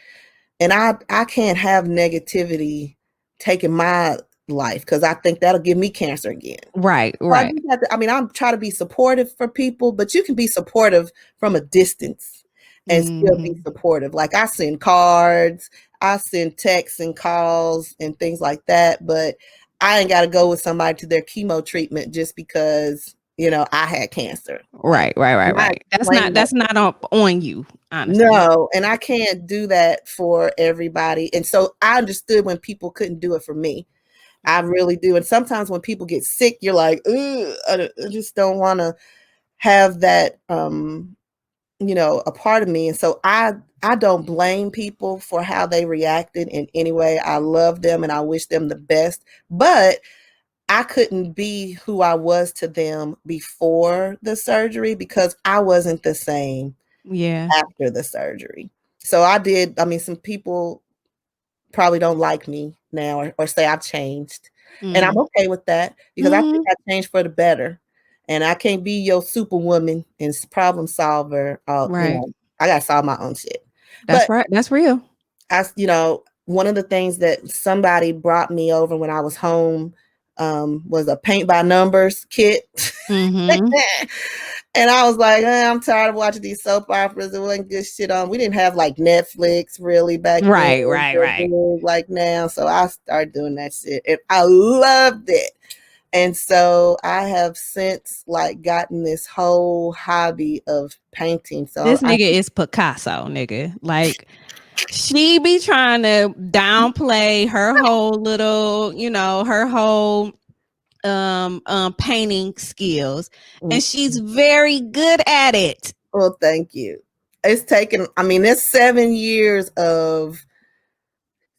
And I can't have negativity taking my life, because I think that'll give me cancer again.
Right,
So I
right.
just have to, I mean, I'm trying to be supportive for people, but you can be supportive from a distance and still be
Mhm.
supportive. Like I send cards, I send texts and calls and things like that, but I ain't got to go with somebody to their chemo treatment just because, I had cancer. Like,
Right, right, right,
and I
right. That's
explain
not
that
that's
to
not
people.
on you, honestly.
No, and I can't do that for everybody. And so I understood when people couldn't do it for me. I really do. And sometimes when people get sick, you're like, ugh, I just don't want to have that, a part of me. And so I don't blame people for how they reacted in any way. I love them and I wish them the best. But I couldn't be who I was to them before the surgery, because I wasn't the same
Yeah.
after the surgery. So I mean, some people probably don't like me now, or say I've changed. And I'm
Mm.
okay with that, because I think
Mhm.
I changed for the better. And I can't be your superwoman and problem solver.
Right.
I gotta solve my own shit.
That's
But
right. That's real.
one of the things that somebody brought me over when I was home, was a paint by numbers kit.
Mm-hmm.
And I was like, I'm tired of watching these soap operas. There wasn't good shit on. We didn't have like Netflix really back then,
Right.
like now. So I started doing that shit, and I loved it. And so I have since like gotten this whole hobby of painting. So
This nigga is Picasso, nigga. Like, she be trying to downplay her whole little, her whole painting skills, and she's very good at it.
Well, thank you. It's taken, it's 7 years of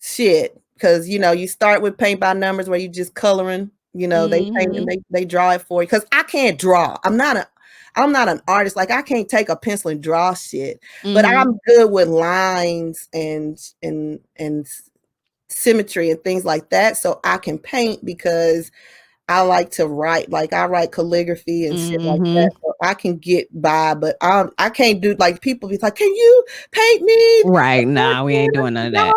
shit, because you start with paint by numbers where you just coloring, they paint and they draw it for you, because I can't draw. I'm not an artist. Like, I can't take a pencil and draw shit, but I'm good with lines and symmetry and things like that, so I can paint, because I like to write. Like, I write calligraphy and shit like that, so I can get by. But I can't do, like, people be like, can you paint me?
Right. Nah, we ain't doing none of that.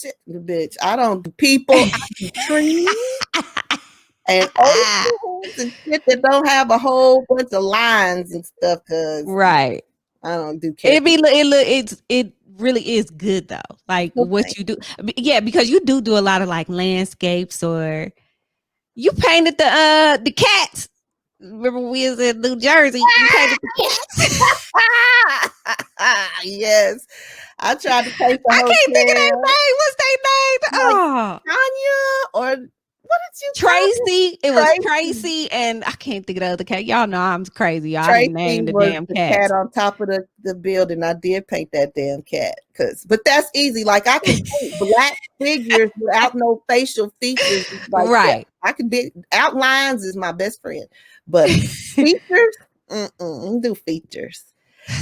Shit. Bitch, I don't do people. I do trees and oceans and shit that don't have a whole bunch of lines and stuff, because
right.
I don't do
it really is good though. Like, what you do. Yeah, because you do a lot of like landscapes, or you painted the cats. Remember we was in New Jersey? You painted the
cats. Yes. I tried to paint the
I
hotel.
can't think of their name. What's their name?
Like Tanya, or what did you
Tracy? It was Tracy, and I can't think of the other cat. Y'all know I'm crazy. I didn't name the damn
cat on top of the building. I did paint that damn cat, but that's easy. Like, I can paint black figures without no facial features. Like,
right.
I can be outlines is my best friend, but features, do features.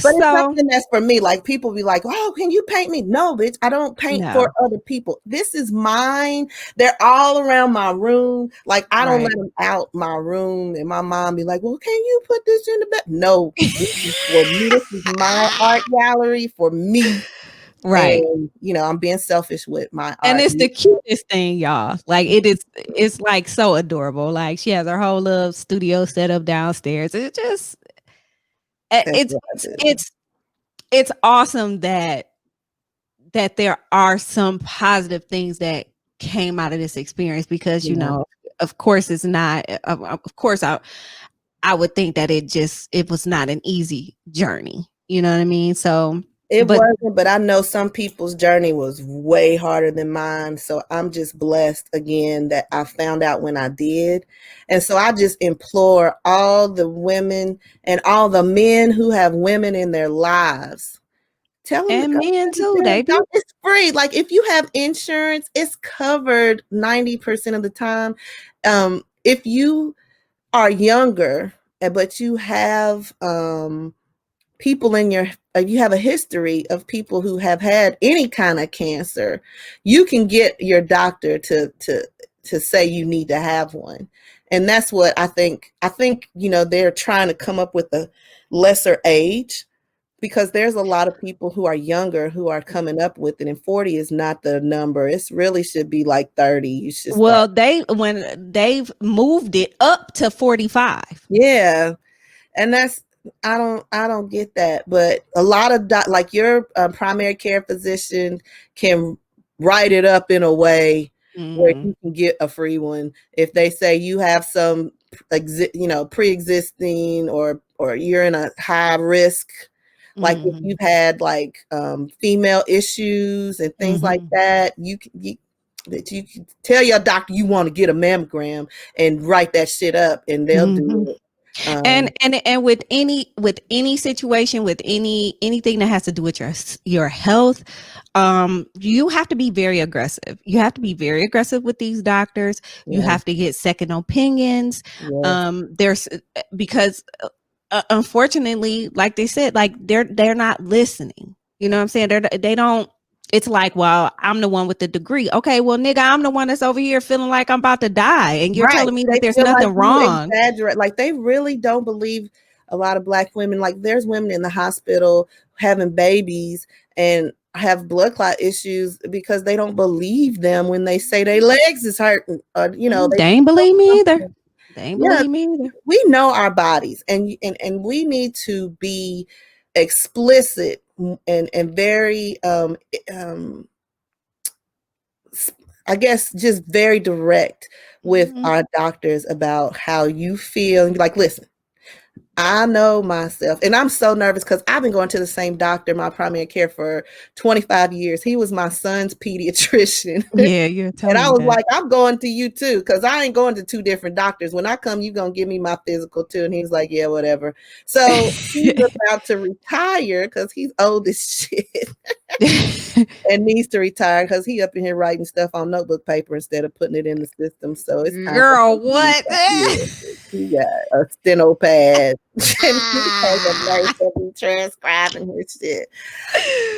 But it's something that's for me. Like, people be like, oh, can you paint me? No, bitch, I don't paint for other people. This is mine. They're all around my room. Like, I don't let them out my room. And my mom be like, well, can you put this in the bed? No, this is for me. This is my art gallery for me.
Right.
And, I'm being selfish with my art.
And it's the cutest thing, y'all. Like, it's like so adorable. Like, she has her whole little studio set up downstairs. It's just, it's awesome that there are some positive things that came out of this experience, because of course it's not, of course I would think that it was not an easy journey, you know what I mean? So
it wasn't, but I know some people's journey was way harder than mine. So I'm just blessed again that I found out when I did. And so I just implore all the women and all the men who have women in their lives, tell them,
and men too,
it's free. Like, if you have insurance, it's covered 90% of the time. If you are younger, but you have people in you have a history of people who have had any kind of cancer, you can get your doctor to say you need to have one. And that's what I think, they're trying to come up with a lesser age, because there's a lot of people who are younger who are coming up with it, and 40 is not the number. It really should be like 30. You should
when they've moved it up to 45.
Yeah. And that's, I don't get that. But a lot of like your primary care physician can write it up in a way where you can get a free one if they say you have some pre-existing, or you're in a high risk, like if you've had like female issues and things like that, you can tell your doctor you want to get a mammogram and write that shit up, and they'll do it.
And with any situation, with anything that has to do with your health, you have to be very aggressive. You have to be very aggressive with these doctors. You have to get second opinions. There's because unfortunately, like they said, like they're not listening. You know what I'm saying? They don't. It's like, well, I'm the one with the degree. Okay, well, nigga, I'm the one that's over here feeling like I'm about to die, and you're telling me that there's nothing wrong.
Exaggerate. Like, they really don't believe a lot of Black women. Like, there's women in the hospital having babies, and have blood clot issues because they don't believe them when they say their legs is hurting.
They ain't believe me either. They ain't
Yeah,
believe me either.
we know our bodies, and we need to be explicit and very I guess just very direct with our doctors about how you feel, and be like, listen, I know myself, and I'm so nervous because I've been going to the same doctor, my primary care, for 25 years. He was my son's pediatrician.
Yeah, you're telling
And I
me
was
that.
like, I'm going to you too, because I ain't going to two different doctors. When I come, you're going to give me my physical too. And he's like, yeah, whatever. So he's about to retire because he's old as shit and needs to retire because he up in here writing stuff on notebook paper instead of putting it in the system. So it's time
Girl, what?
he got a steno pad and he's a nurse that be transcribing his shit.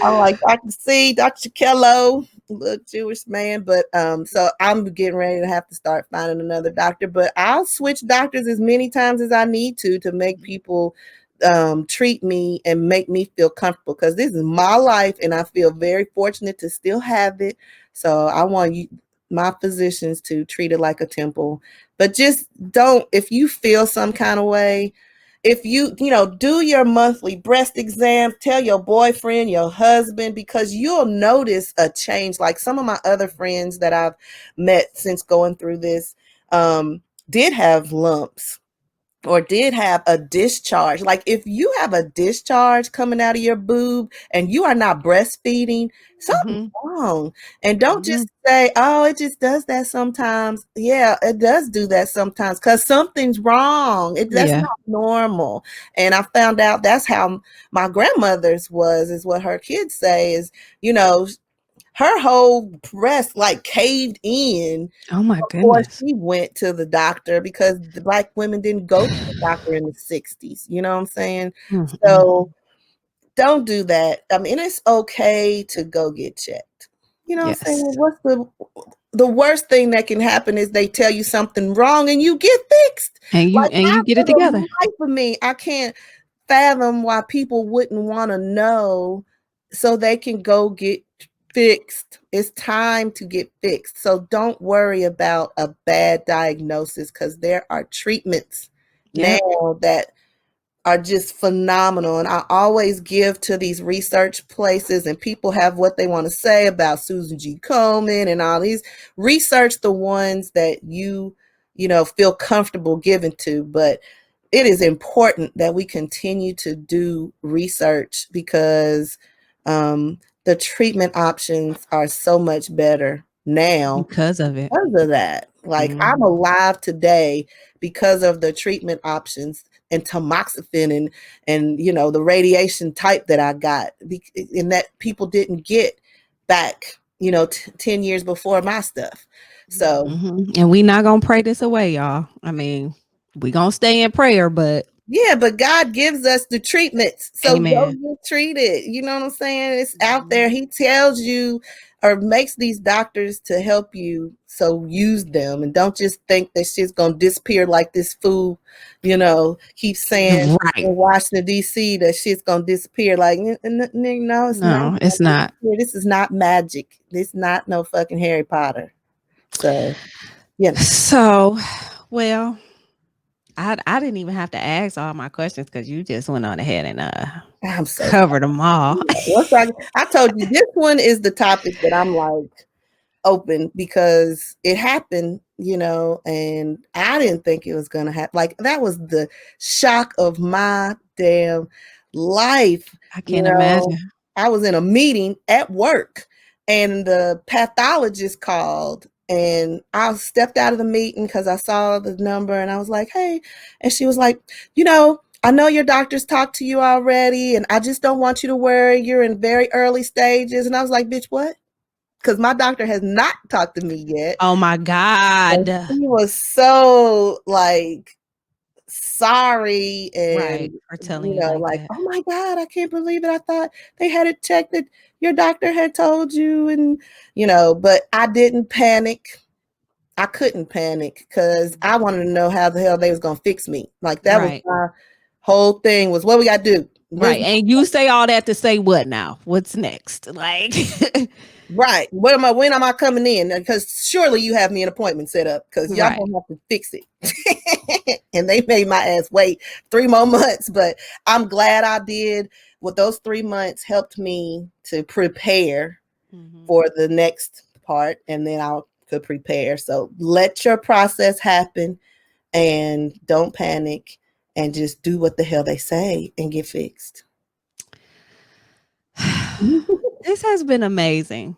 I'm like, Dr. C, Dr. Kello, little Jewish man. But so I'm getting ready to have to start finding another doctor. But I'll switch doctors as many times as I need to make people treat me and make me feel comfortable, because this is my life and I feel very fortunate to still have it. So I want you, my physicians, to treat it like a temple. But just don't, if you feel some kind of way, if you do your monthly breast exam, tell your boyfriend, your husband, because you'll notice a change. Like some of my other friends that I've met since going through this did have lumps or did have a discharge. Like if you have a discharge coming out of your boob and you are not breastfeeding, something's wrong. And don't just say, oh, it just does that sometimes. Yeah, it does do that sometimes because something's wrong. That's not normal. And I found out that's how my grandmother's is what her kids say is, her whole breast like caved in.
Oh my
Before
goodness.
she went to the doctor, because the Black women didn't go to the doctor in the 60s. You know what I'm saying? So don't do that. I mean, it's okay to go get checked. You know what I'm saying? What's the worst thing that can happen is they tell you something wrong and you get fixed.
And you get it together.
Life for me, I can't fathom why people wouldn't want to know so they can go get fixed. It's time to get fixed. So don't worry about a bad diagnosis, because there are treatments now that are just phenomenal. And I always give to these research places, and people have what they want to say about Susan G. Komen and all these. Research the ones that you feel comfortable giving to, but it is important that we continue to do research, because the treatment options are so much better now
because of it.
Because of that. Like I'm alive today because of the treatment options and tamoxifen and the radiation type that I got, and that people didn't get back 10 years before my stuff. So
and we not gonna pray this away, y'all. I mean, we gonna stay in prayer, but
yeah, but God gives us the treatments. So
amen.
go get treated. You know what I'm saying? It's out there. He tells you or makes these doctors to help you. So use them, and don't just think that shit's going to disappear like this fool, keeps saying in Washington, D.C. that shit's going to disappear. Like, no, it's not.
No, it's not.
This is not magic. This is not no fucking Harry Potter. So,
So, well, I didn't even have to ask all my questions because you just went on ahead and covered them all.
I told you this one is the topic that I'm like open, because it happened, and I didn't think it was gonna happen. Like that was the shock of my damn life.
I can't imagine.
I was in a meeting at work and the pathologist called, and I stepped out of the meeting because I saw the number and I was like, hey, and she was like, I know your doctors talked to you already, and I just don't want you to worry. You're in very early stages. And I was like, bitch, what? Because my doctor has not talked to me yet.
Oh my God.
And he was so like sorry and
for telling you like that.
oh my God, I can't believe it. I thought they had it checked that your doctor had told you, and but I didn't panic. I couldn't panic because I wanted to know how the hell they was gonna fix me. Like that was my whole thing was what we gotta do.
Right. And you say all that to say what now? What's next? Like,
right. When am I coming in? Because surely you have me an appointment set up because y'all
Right.
gonna have to fix it. And they made my ass wait 3 more months, but I'm glad I did. What those 3 months helped me to prepare for the next part, and then I could prepare. So let your process happen and don't panic and just do what the hell they say and get fixed.
This has been amazing.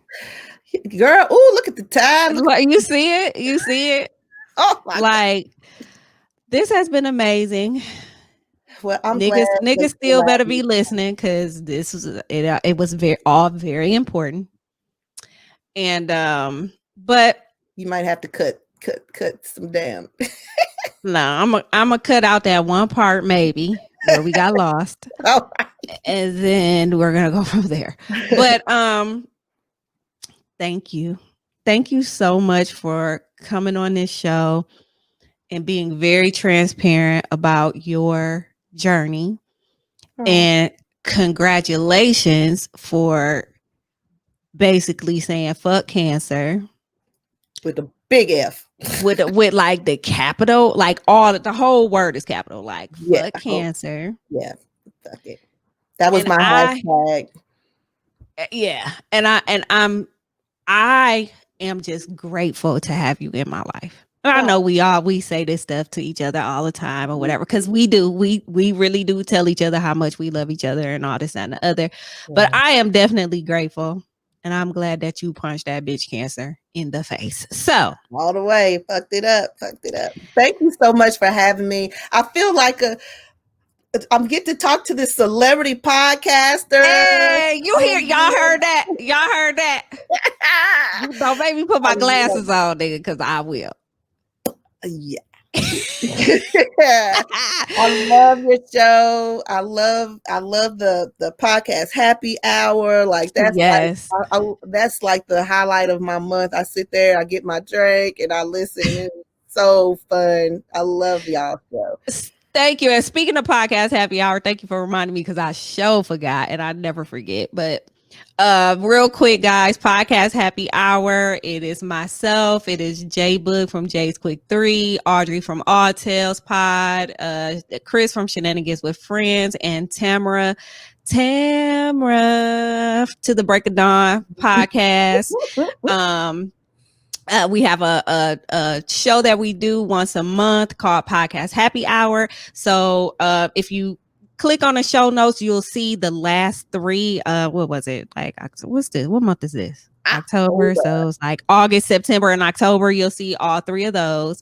Girl, oh, look at the time.
Like, you see it? You see it?
Oh my
Like, God. This has been amazing.
Well, I'm
niggas
glad
still better be listening because this was it was very important. And but
you might have to cut some down.
no, I'm gonna cut out that one part maybe where we got lost.
All right.
And then we're gonna go from there. But thank you so much for coming on this show and being very transparent about your journey. And congratulations for basically saying fuck cancer
with a big F,
with like the capital, like the whole word is capital, like fuck cancer.
Yeah, fuck it. That was my hashtag.
Yeah, and I am just grateful to have you in my life. I know we say this stuff to each other all the time or whatever, because we really do tell each other how much we love each other and all this and the other. Yeah. But I am definitely grateful, and I'm glad that you punched that bitch cancer in the face. So
all the way, fucked it up. Thank you so much for having me. I feel like I'm getting to talk to this celebrity podcaster.
Hey, y'all heard that? Don't make me put my glasses on, nigga, because I will.
Yeah. I love your show. I love the podcast Happy Hour. Like that's that's like the highlight of my month. I sit there, I get my drink, and I listen. It's so fun. I love y'all show.
Thank you. And speaking of podcast Happy Hour, thank you for reminding me because I forgot, and I never forget. But real quick, guys, podcast Happy Hour. It is myself. It is J Boog from J's Quick 3, Audrey from All Tales Pod, Chris from Shenanigans with Friends, and Tamara to the Break of Dawn podcast. We have a show that we do once a month called Podcast Happy Hour. So if you click on the show notes, you'll see the last 3. What was it? Like, what month is this? October. So it's like August, September, and October. You'll see all 3 of those.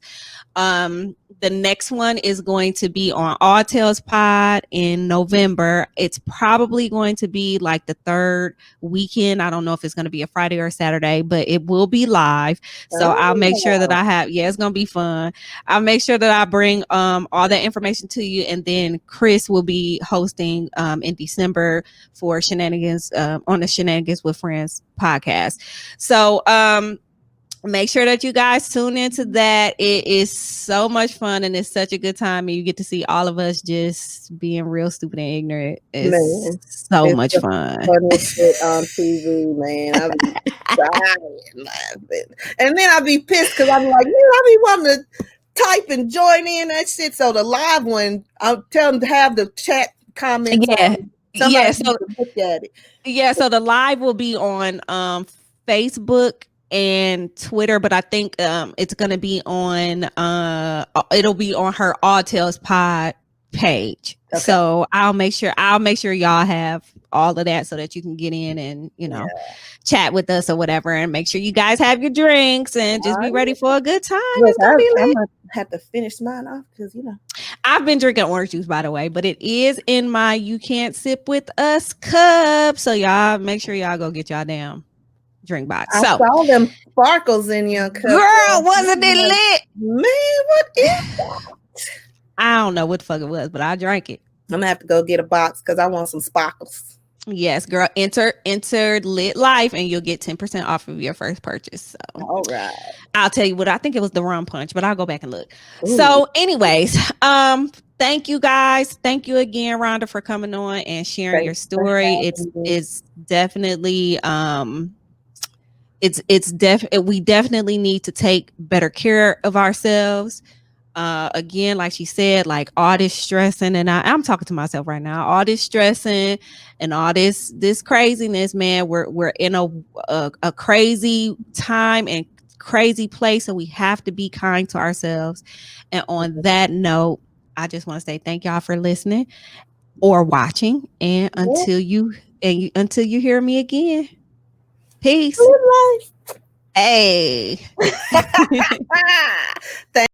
The next one is going to be on All Tales Pod in November. It's probably going to be like the 3rd weekend. I don't know if it's going to be a Friday or a Saturday, but it will be live. So I'll make sure that it's going to be fun. I'll make sure that I bring all that information to you. And then Chris will be hosting in December for Shenanigans on the Shenanigans with Friends podcast. So, make sure that you guys tune into that. It is so much fun and it's such a good time, and you get to see all of us just being real stupid and ignorant. It's much fun.
Shit on TV, man. I be dying laughing, and then I be pissed because I'm like, I be wanting to type and join in that shit. So the live one, I'll tell them to have the chat comments.
Yeah. So look at it. Yeah. So the live will be on Facebook and Twitter, but I think it's gonna be on it'll be on her All Tales Pod page. Okay. So I'll make sure y'all have all of that so that you can get in and chat with us or whatever, and make sure you guys have your drinks and just be ready for a good time. It's gonna be lit.
I'm gonna have to finish mine off because
I've been drinking orange juice, by the way, but it is in my You Can't Sip With Us cup. So y'all make sure y'all go get y'all damn drink box.
I saw them sparkles in your cup.
Girl, wasn't it lit?
Man, what is that?
I don't know what the fuck it was, but I drank it.
I'm gonna have to go get a box because I want some sparkles.
Yes, girl. Enter Lit Life and you'll get 10% off of your first purchase. So
all right.
I'll tell you what, I think it was the rum punch, but I'll go back and look. Ooh. So anyways, thank you guys. Thank you again, Rhonda, for coming on and sharing your
Thanks for
story.
having me.
It's definitely we definitely need to take better care of ourselves. Again, like she said, like all this stressing, and I'm talking to myself right now, all this stressing and all this craziness, man. We're in a crazy time and crazy place, so we have to be kind to ourselves. And on that note, I just want to say thank y'all for listening or watching, and until you hear me again, peace.
Good life.
Hey.
Thank